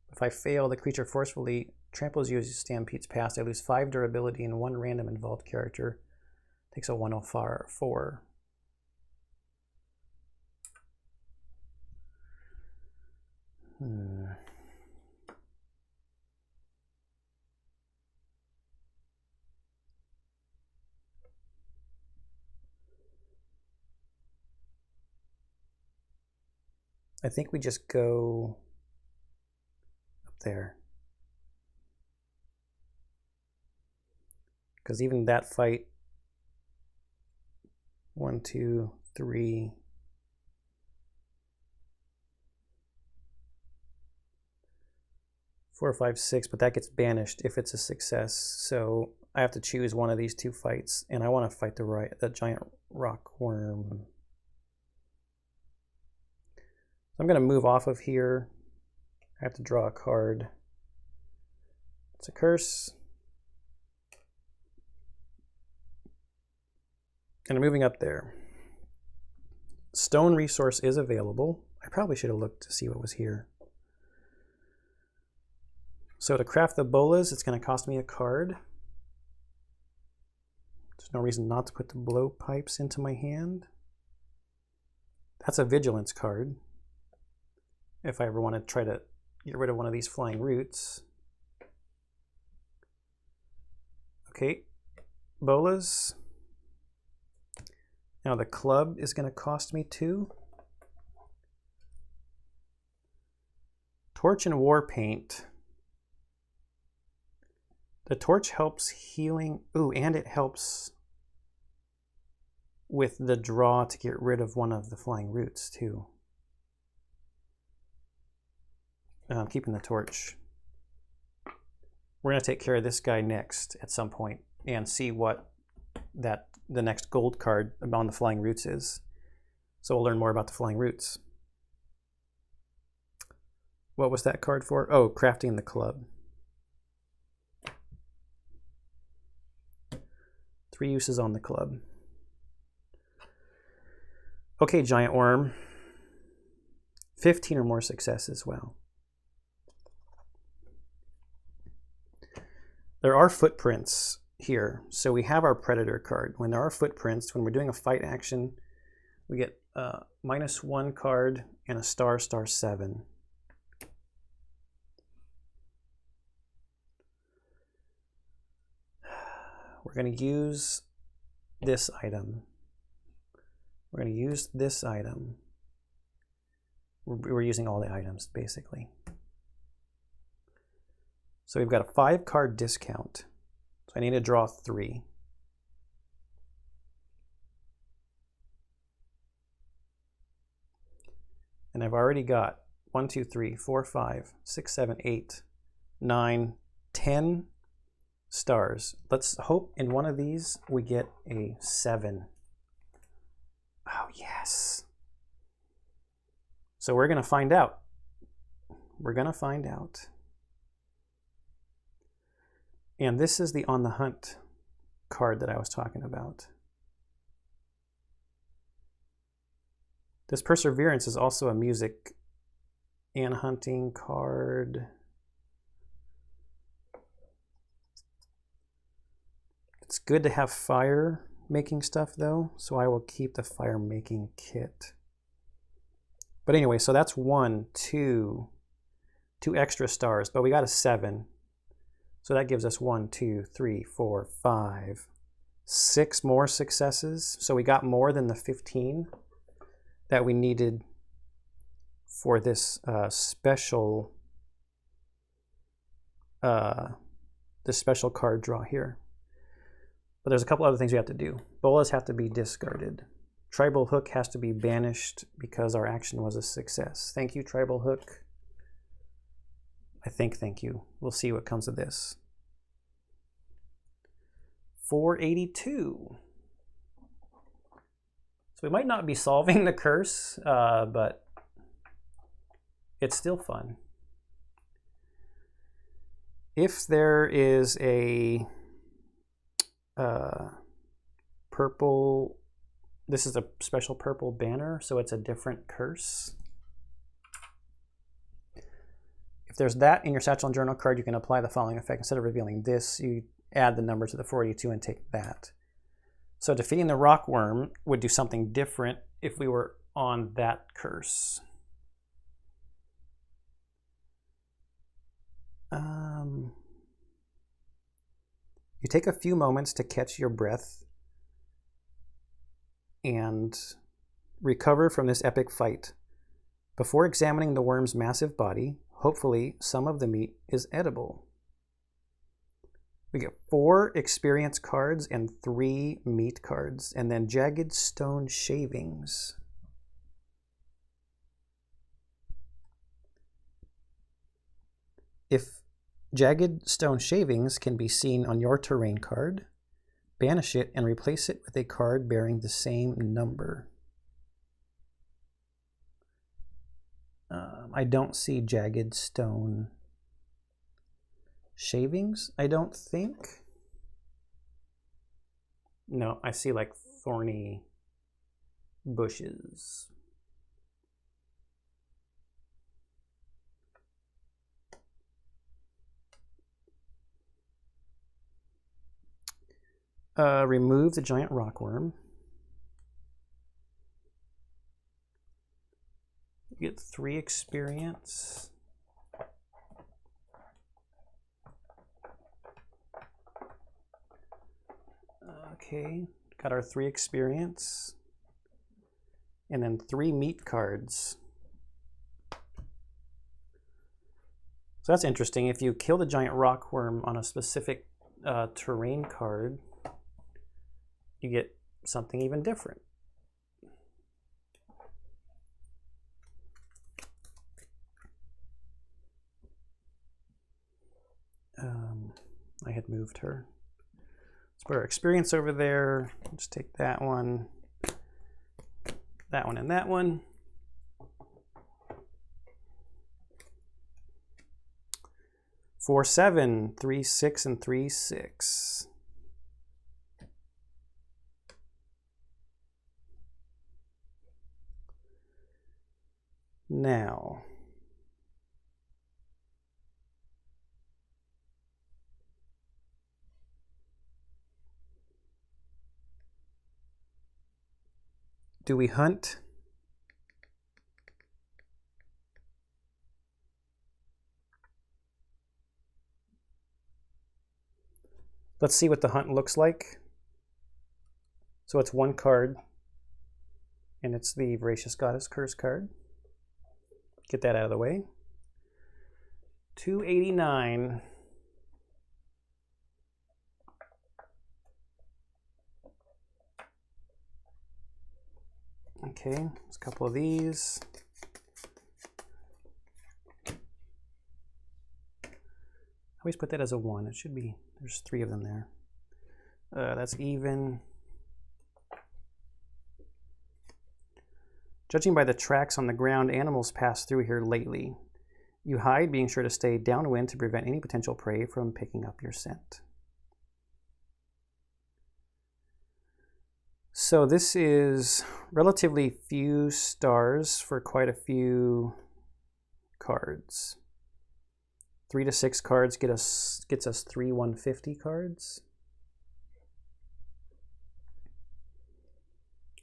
If I fail, the creature forcefully tramples you as it stampedes past. I lose 5 durability and 1 random involved character. Takes a 104. I think we just go up there. Because even that fight 1, 2, 3. 4, 5, 6, but that gets banished if it's a success. So I have to choose one of these two fights, and I want to fight the giant rock worm. I'm going to move off of here. I have to draw a card. It's a curse. And I'm moving up there. Stone resource is available. I probably should have looked to see what was here. So to craft the bolas, it's going to cost me a card. There's no reason not to put the blowpipes into my hand. That's a vigilance card. If I ever want to try to get rid of one of these flying roots. Okay, bolas. Now the club is going to cost me 2. Torch and war paint. The torch helps healing. Ooh, and it helps with the draw to get rid of one of the flying roots too. I'm keeping the torch. We're going to take care of this guy next at some point and see what the next gold card on the flying roots is. So we'll learn more about the flying roots. What was that card for? Oh, crafting the club. 3 uses on the club. Okay, giant worm. 15 or more successes. Wow. There are footprints here. So we have our predator card. When there are footprints, when we're doing a fight action, we get -1 card and a star 7. We're going to use this item. We're going to use this item. We're using all the items, basically. So we've got a 5 card discount. So I need to draw 3. And I've already got 1, 2, 3, 4, 5, 6, 7, 8, 9, 10 stars. Let's hope in one of these we get a 7. Oh, yes. So we're going to find out. We're going to find out. And this is the On the Hunt card that I was talking about. This Perseverance is also a music and hunting card. It's good to have fire making stuff though, so I will keep the fire making kit. But anyway, so that's 1, 2 extra stars, but we got a 7. So that gives us 1, 2, 3, 4, 5, 6 more successes. So we got more than the 15 that we needed for this special card draw here. But there's a couple other things we have to do. Bolas have to be discarded. Tribal Hook has to be banished because our action was a success. Thank you, Tribal Hook. Thank you. We'll see what comes of this. 482. So we might not be solving the curse, but it's still fun. If there is a purple, this is a special purple banner, so it's a different curse. If there's that in your satchel and journal card, you can apply the following effect. Instead of revealing this, you add the number to the 482 and take that. So defeating the rock worm would do something different if we were on that curse. You take a few moments to catch your breath and recover from this epic fight. Before examining the worm's massive body, hopefully some of the meat is edible. We get 4 experience cards and 3 meat cards, and then jagged stone shavings. If jagged stone shavings can be seen on your terrain card, banish it and replace it with a card bearing the same number. I don't see jagged stone shavings, I don't think. No, I see like thorny bushes. Remove the giant rockworm. You get 3 experience. Okay, got our 3 experience. And then 3 meat cards. So that's interesting. If you kill the giant rockworm on a specific terrain card, you get something even different. I had moved her. Let's put our experience over there. Just take that one, and that one. Four, 7, 3, 6, and 3, 6. Now, do we hunt? Let's see what the hunt looks like. So it's 1 card, and it's the Voracious Goddess curse card. Get that out of the way. 289. Okay, there's a couple of these. I always put that as a 1. It should be, there's 3 of them there. That's even. Judging by the tracks on the ground, animals pass through here lately. You hide, being sure to stay downwind to prevent any potential prey from picking up your scent. So this is relatively few stars for quite a few cards. 3 to 6 cards gets us 3 150 cards.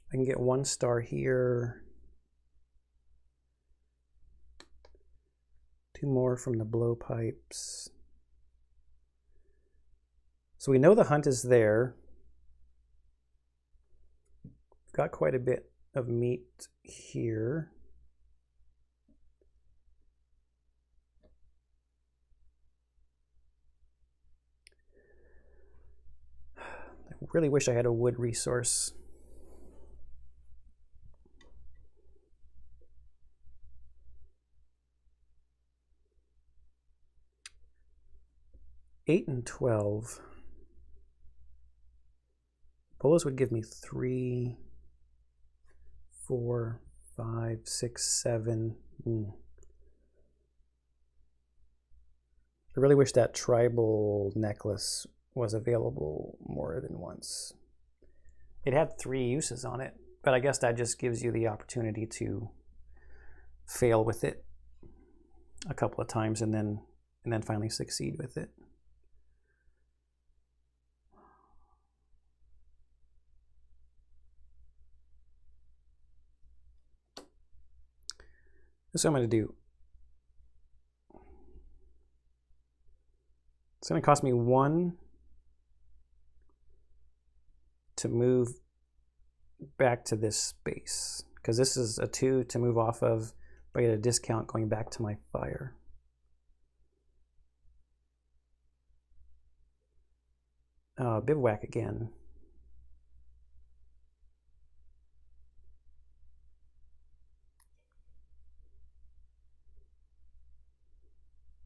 I can get 1 star here. 2 more from the blowpipes. So we know the hunt is there. We've got quite a bit of meat here. I really wish I had a wood resource. Eight and 12. Bolas would give me 3, 4, 5, 6, 7. I really wish that tribal necklace was available more than once. It had 3 uses on it, but I guess that just gives you the opportunity to fail with it a couple of times and then finally succeed with it. This is what I'm going to do. It's going to cost me 1 to move back to this space, because this is a 2 to move off of, but I get a discount going back to my fire. Bivouac again.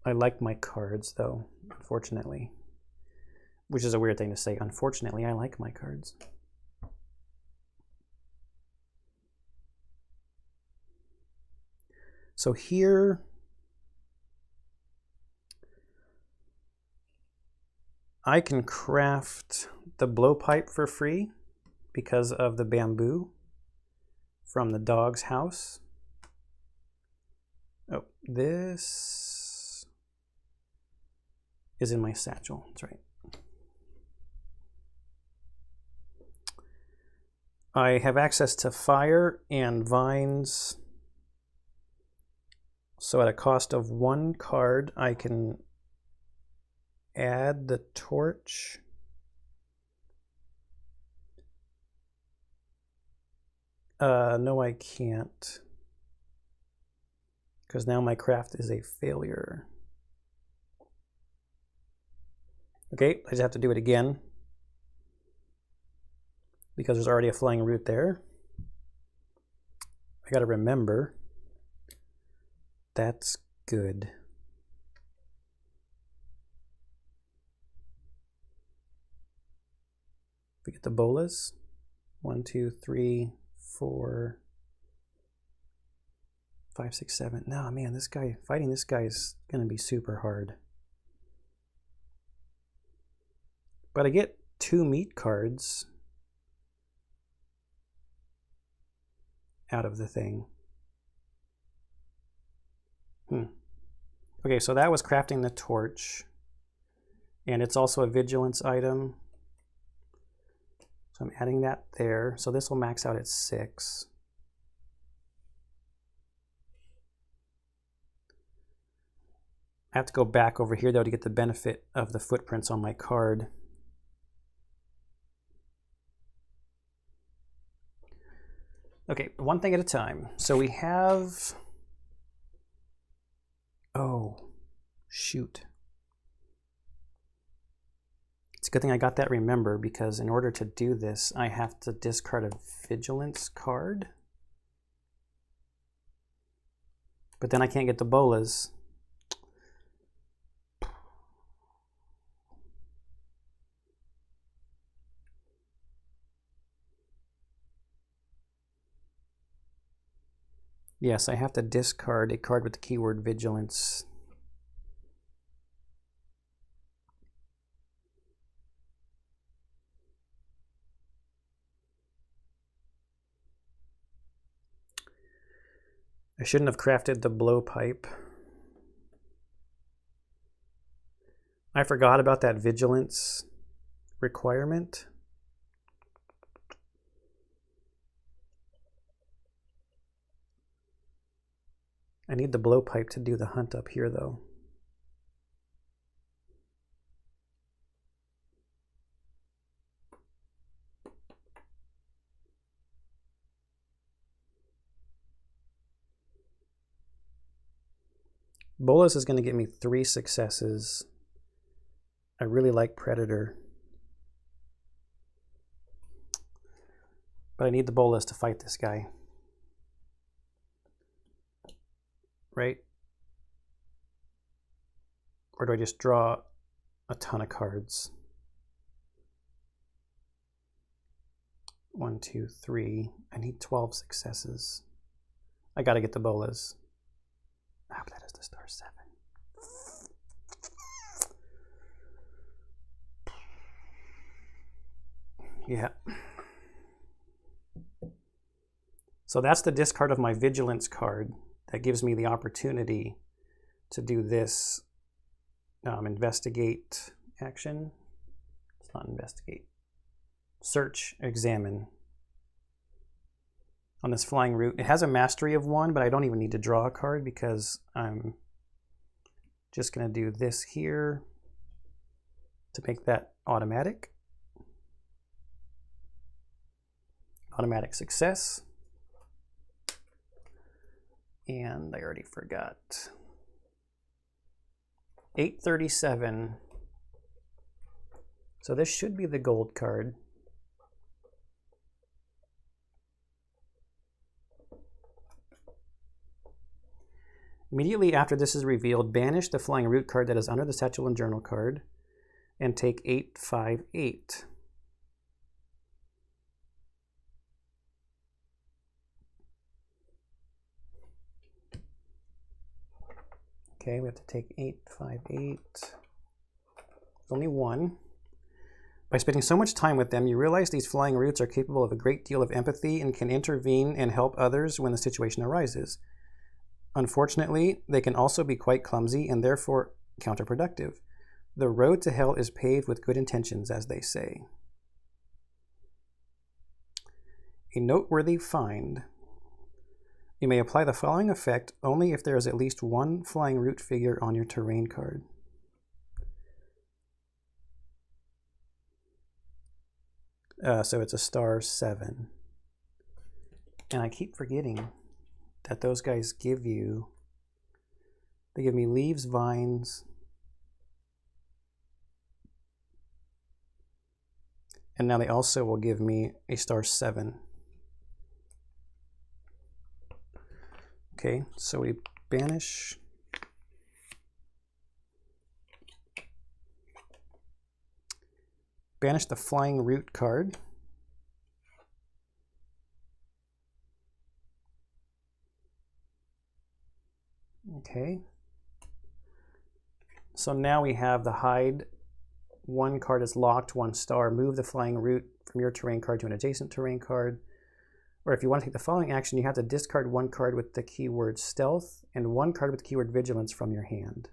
I like my cards, though, unfortunately. Which is a weird thing to say. Unfortunately, I like my cards. So here, I can craft the blowpipe for free because of the bamboo from the dog's house. Oh, this is in my satchel. That's right. I have access to fire and vines. So at a cost of 1 card, I can add the torch. No, I can't. Because now my craft is a failure. Okay, I just have to do it again. Because there's already a flying root there. I gotta remember. That's good. We get the bolas. 1, 2, 3, 4, 5, 6, 7. No, man, this guy, fighting this guy is gonna be super hard. But I get 2 meat cards out of the thing. Okay, so that was crafting the torch. And it's also a vigilance item. So I'm adding that there. So this will max out at 6. I have to go back over here though to get the benefit of the footprints on my card. Okay, one thing at a time. So we have... Oh, shoot. It's a good thing I got that remember, because in order to do this, I have to discard a vigilance card. But then I can't get the bolas. Yes, I have to discard a card with the keyword vigilance. I shouldn't have crafted the blowpipe. I forgot about that vigilance requirement. I need the blowpipe to do the hunt up here, though. Bolas is going to get me 3 successes. I really like Predator. But I need the bolas to fight this guy. Right? Or do I just draw a ton of cards? 1, 2, 3. I need 12 successes. I gotta get the bolas. Ah, but that is the star 7. Yeah. So that's the discard of my vigilance card. That gives me the opportunity to do this investigate action. It's not investigate. Search, examine. On this flying root. It has a mastery of 1, but I don't even need to draw a card because I'm just going to do this here to make that automatic. Automatic success. And I already forgot. 837. So this should be the gold card. Immediately after this is revealed, banish the flying root card that is under the satchel and journal card and take 858. Okay, we have to take 858. There's only one. By spending so much time with them, you realize these flying roots are capable of a great deal of empathy and can intervene and help others when the situation arises. Unfortunately, they can also be quite clumsy and therefore counterproductive. The road to hell is paved with good intentions, as they say. A noteworthy find. You may apply the following effect only if there is at least one flying root figure on your terrain card. So it's a star 7. And I keep forgetting that those guys give you, they give me leaves, vines, and now they also will give me a star 7. Okay, so we banish. Banish the flying root card. Okay. So now we have the hide. One card is locked, 1 star. Move the flying root from your terrain card to an adjacent terrain card. Or if you want to take the following action, you have to discard 1 card with the keyword stealth and 1 card with the keyword vigilance from your hand.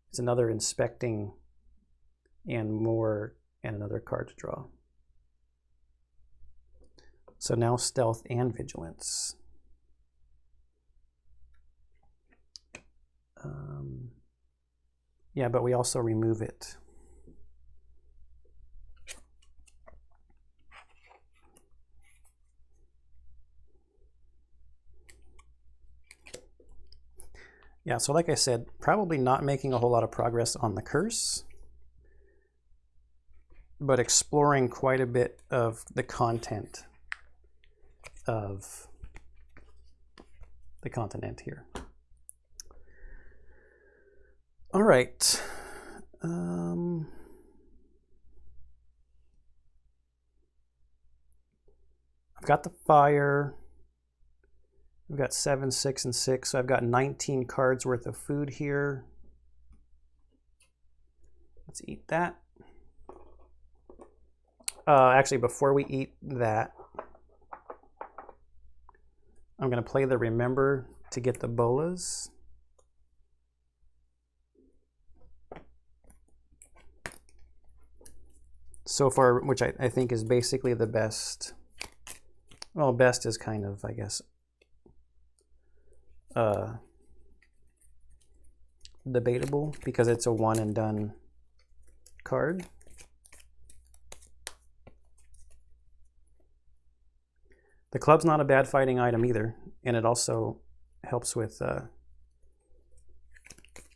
It's another inspecting and more, and another card to draw. So now stealth and vigilance. Yeah, but we also remove it. Yeah, so like I said, probably not making a whole lot of progress on the curse, but exploring quite a bit of the content of the continent here. All right. I've got the fire. We've got 7, 6, and 6, so I've got 19 cards worth of food here. Let's eat that. Actually, before we eat that, I'm going to play the Remember to get the bolas. So far, which I think is basically the best. Well, best is kind of, I guess, debatable because it's a one and done card. The club's not a bad fighting item either, and it also helps with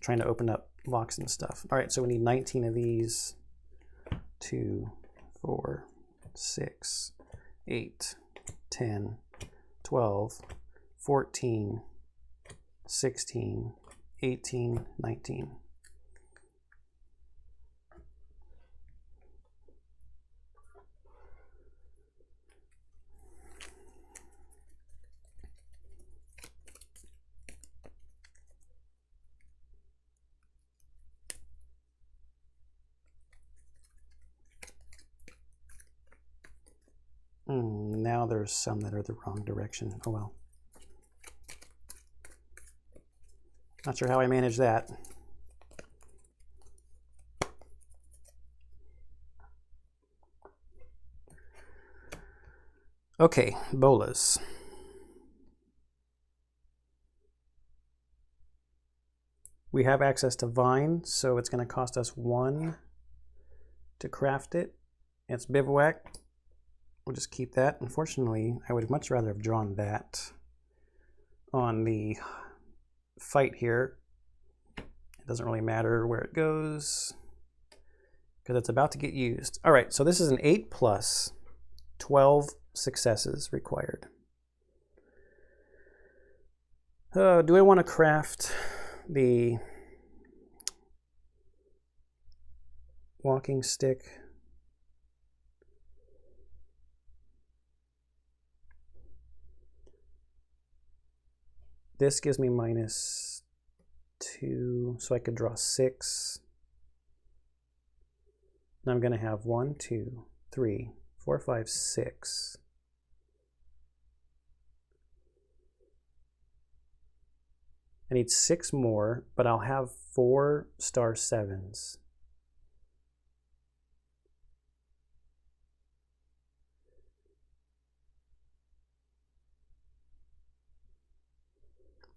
trying to open up locks and stuff. All right, so we need 19 of these. 2, 4, 6, 8, 10, 12, 14, 16, 18, 19. Now there's some that are the wrong direction. Oh well. Not sure how I managed that. Okay, bolas. We have access to vine, so it's going to cost us 1 to craft it. It's bivouac. We'll just keep that. Unfortunately, I would much rather have drawn that on the fight here. It doesn't really matter where it goes. because it's about to get used. All right, so this is an 8 plus, 12 successes required. Do I want to craft the walking stick? This gives me -2, so I could draw 6. And I'm going to have 1, 2, 3, 4, 5, 6. I need 6 more, but I'll have 4 star 7s.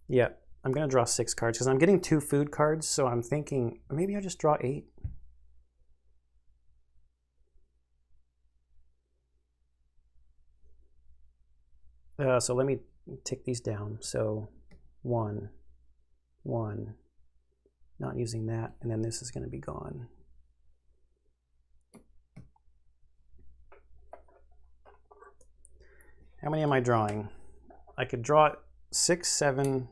Yeah, I'm going to draw 6 cards because I'm getting 2 food cards, so I'm thinking maybe I just draw 8. So let me tick these down. So 1, 1, not using that, and then this is going to be gone. How many am I drawing? I could draw 6, 7,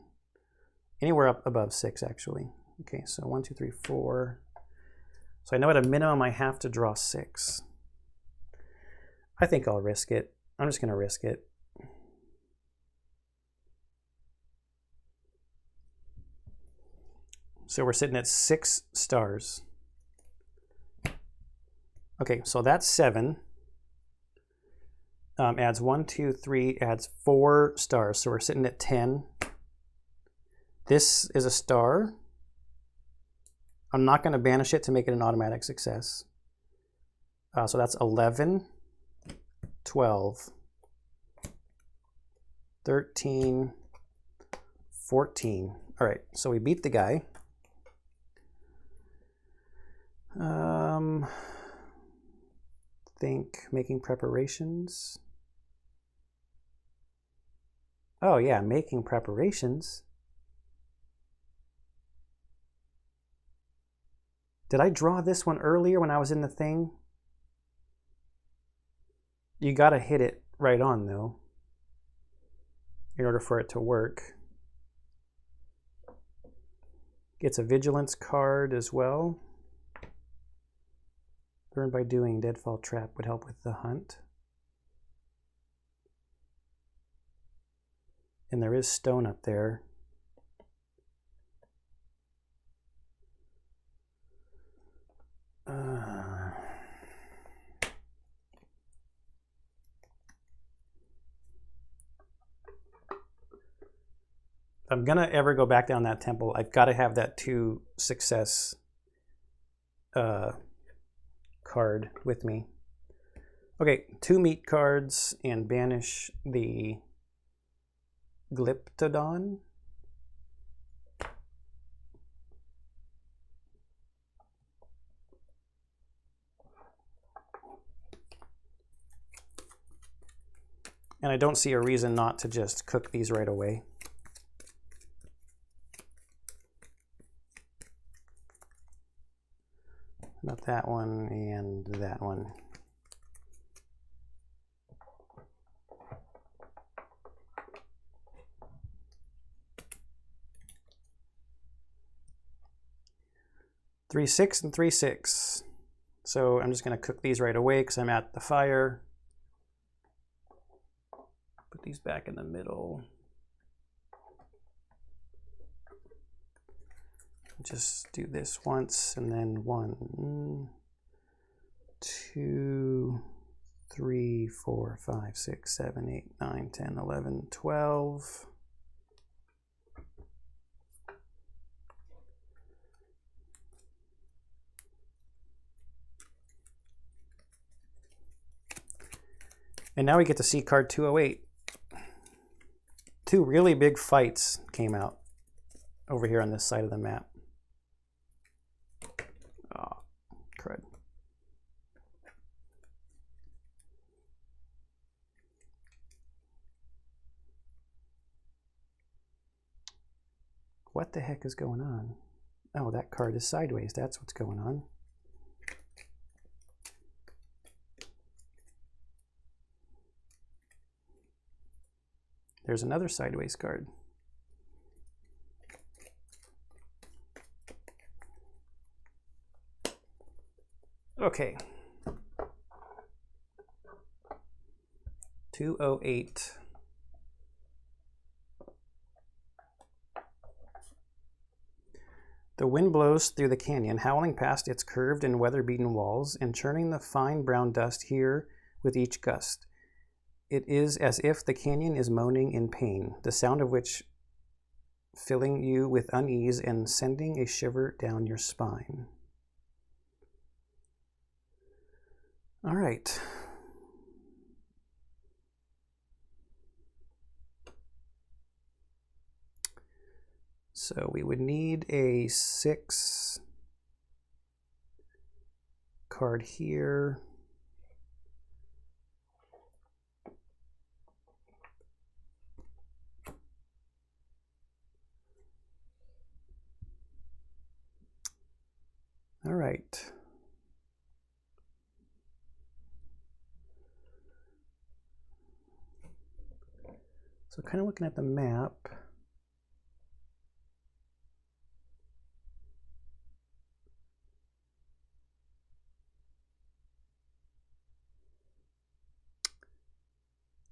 anywhere up above 6 actually. Okay, so 1, 2, 3, 4. So I know at a minimum I have to draw 6. I think I'll risk it. I'm just going to risk it. So we're sitting at 6 stars. Okay, so that's 7. Adds 1, 2, 3, adds 4 stars. So we're sitting at 10. This is a star. I'm not going to banish it to make it an automatic success. So that's 11, 12, 13, 14. All right, so we beat the guy. Think making preparations. Oh yeah, making preparations. Did I draw this one earlier when I was in the thing? You gotta hit it right on though, in order for it to work. Gets a vigilance card as well. Learn by doing. Deadfall trap would help with the hunt. And there is stone up there. If I'm gonna ever go back down that temple, I've got to have that 2 success card with me. Okay, 2 meat cards and banish the Glyptodon. And I don't see a reason not to just cook these right away. About that one and that one. Three, 6, and 3, 6. So I'm just going to cook these right away because I'm at the fire. Put these back in the middle. Just do this once and then 1, 2, 3, 4, 5, 6, 7, 8, 9, 10, 11, 12. And now we get to see card 208. 2 really big fights came out over here on this side of the map. Oh, crud. What the heck is going on? Oh, that card is sideways. That's what's going on. there's another sideways card. Okay. 208. The wind blows through the canyon, howling past its curved and weather-beaten walls and churning the fine brown dust here with each gust. It is as if the canyon is moaning in pain, the sound of which filling you with unease and sending a shiver down your spine. All right. So we would need a 6 card here. All right. So kind of looking at the map.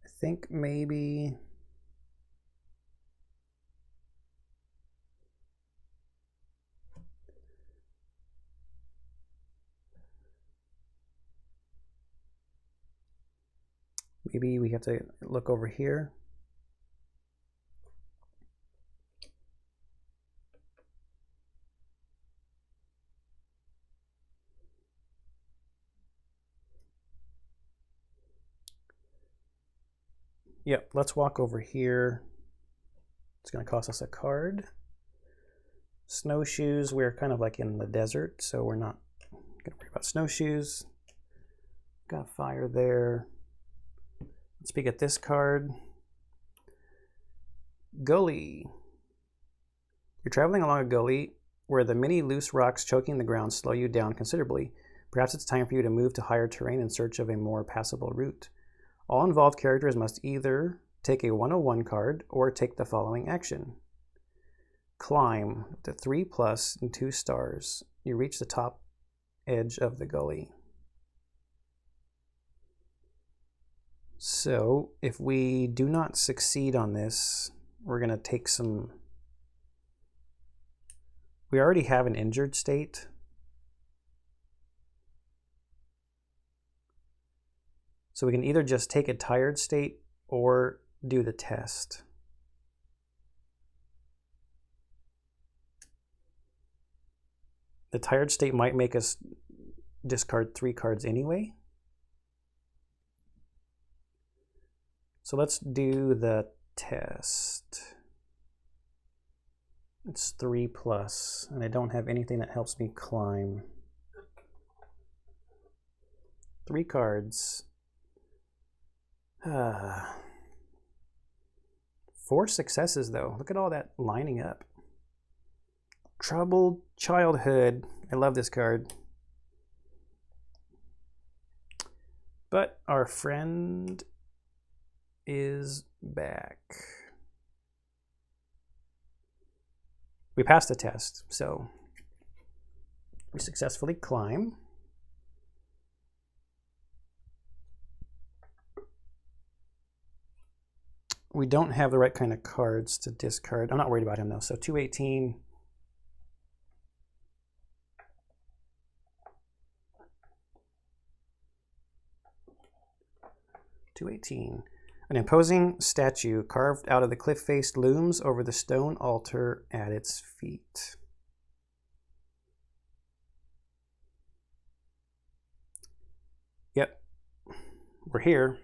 I think maybe we have to look over here. Yep, let's walk over here. It's going to cost us a card. Snowshoes, we're kind of like in the desert, so we're not going to worry about snowshoes. Got fire there. Let's peek at this card. Gully. You're traveling along a gully where the many loose rocks choking the ground slow you down considerably. Perhaps it's time for you to move to higher terrain in search of a more passable route. All involved characters must either take a 101 card or take the following action. Climb the 3+ and 2 stars. You reach the top edge of the gully. So if we do not succeed on this, we're going to take some... We already have an injured state. So we can either just take a tired state or do the test. The tired state might make us discard 3 cards anyway. So let's do the test. It's 3+, and I don't have anything that helps me climb. 3 cards. 4 successes though. Look at all that lining up. Troubled childhood. I love this card. But our friend is back. We passed the test, so we successfully climb. We don't have the right kind of cards to discard. I'm not worried about him though. So 218. An imposing statue carved out of the cliff face looms over the stone altar at its feet. Yep, we're here.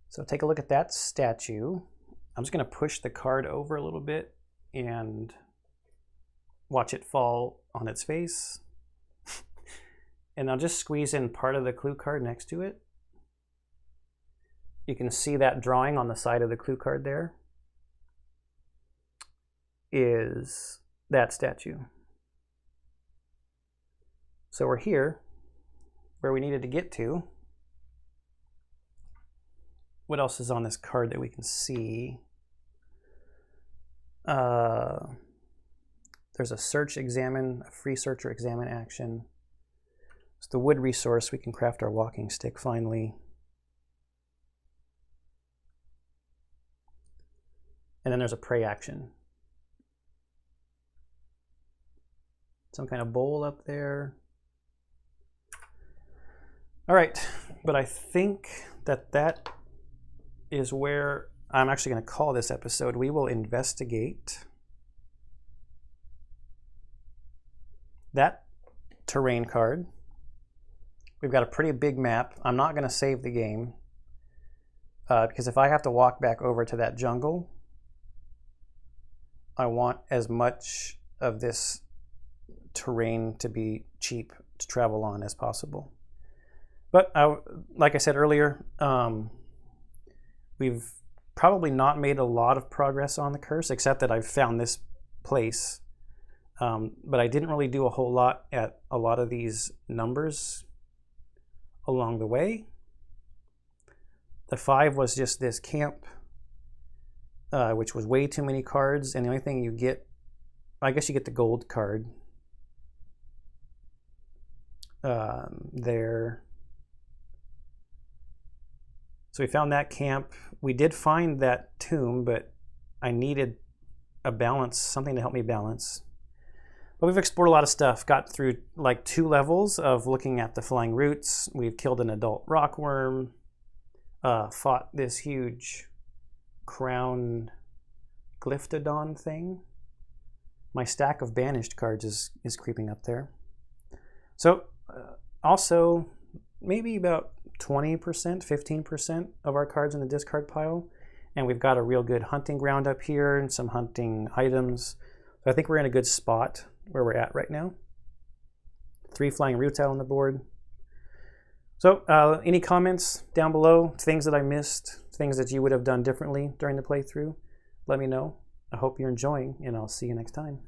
So take a look at that statue. I'm just going to push the card over a little bit and watch it fall on its face. And I'll just squeeze in part of the clue card next to it. You can see that drawing on the side of the clue card there is that statue. So we're here where we needed to get to. what else is on this card that we can see? There's a search examine, a free search or examine action. It's the wood resource. We can craft our walking stick finally. And then there's a prey action. Some kind of bowl up there. All right, but I think that is where I'm actually going to call this episode. We will investigate that terrain card. We've got a pretty big map. I'm not going to save the game because if I have to walk back over to that jungle, I want as much of this terrain to be cheap to travel on as possible. But like I said earlier, we've probably not made a lot of progress on the curse, except that I've found this place. But I didn't really do a whole lot at a lot of these numbers along the way. The 5 was just this camp, which was way too many cards, and the only thing you get, I guess you get the gold card there. So we found that camp. We did find that tomb, but I needed a balance, something to help me balance. But we've explored a lot of stuff, got through like 2 levels of looking at the flying roots. We've killed an adult rockworm, fought this huge crown glyptodon thing. My stack of banished cards is creeping up there. So also maybe about 20%, 15% of our cards in the discard pile. And we've got a real good hunting ground up here and some hunting items. So I think we're in a good spot where we're at right now. 3 flying roots out on the board. So any comments down below, things that I missed, things that you would have done differently during the playthrough, let me know. I hope you're enjoying, and I'll see you next time.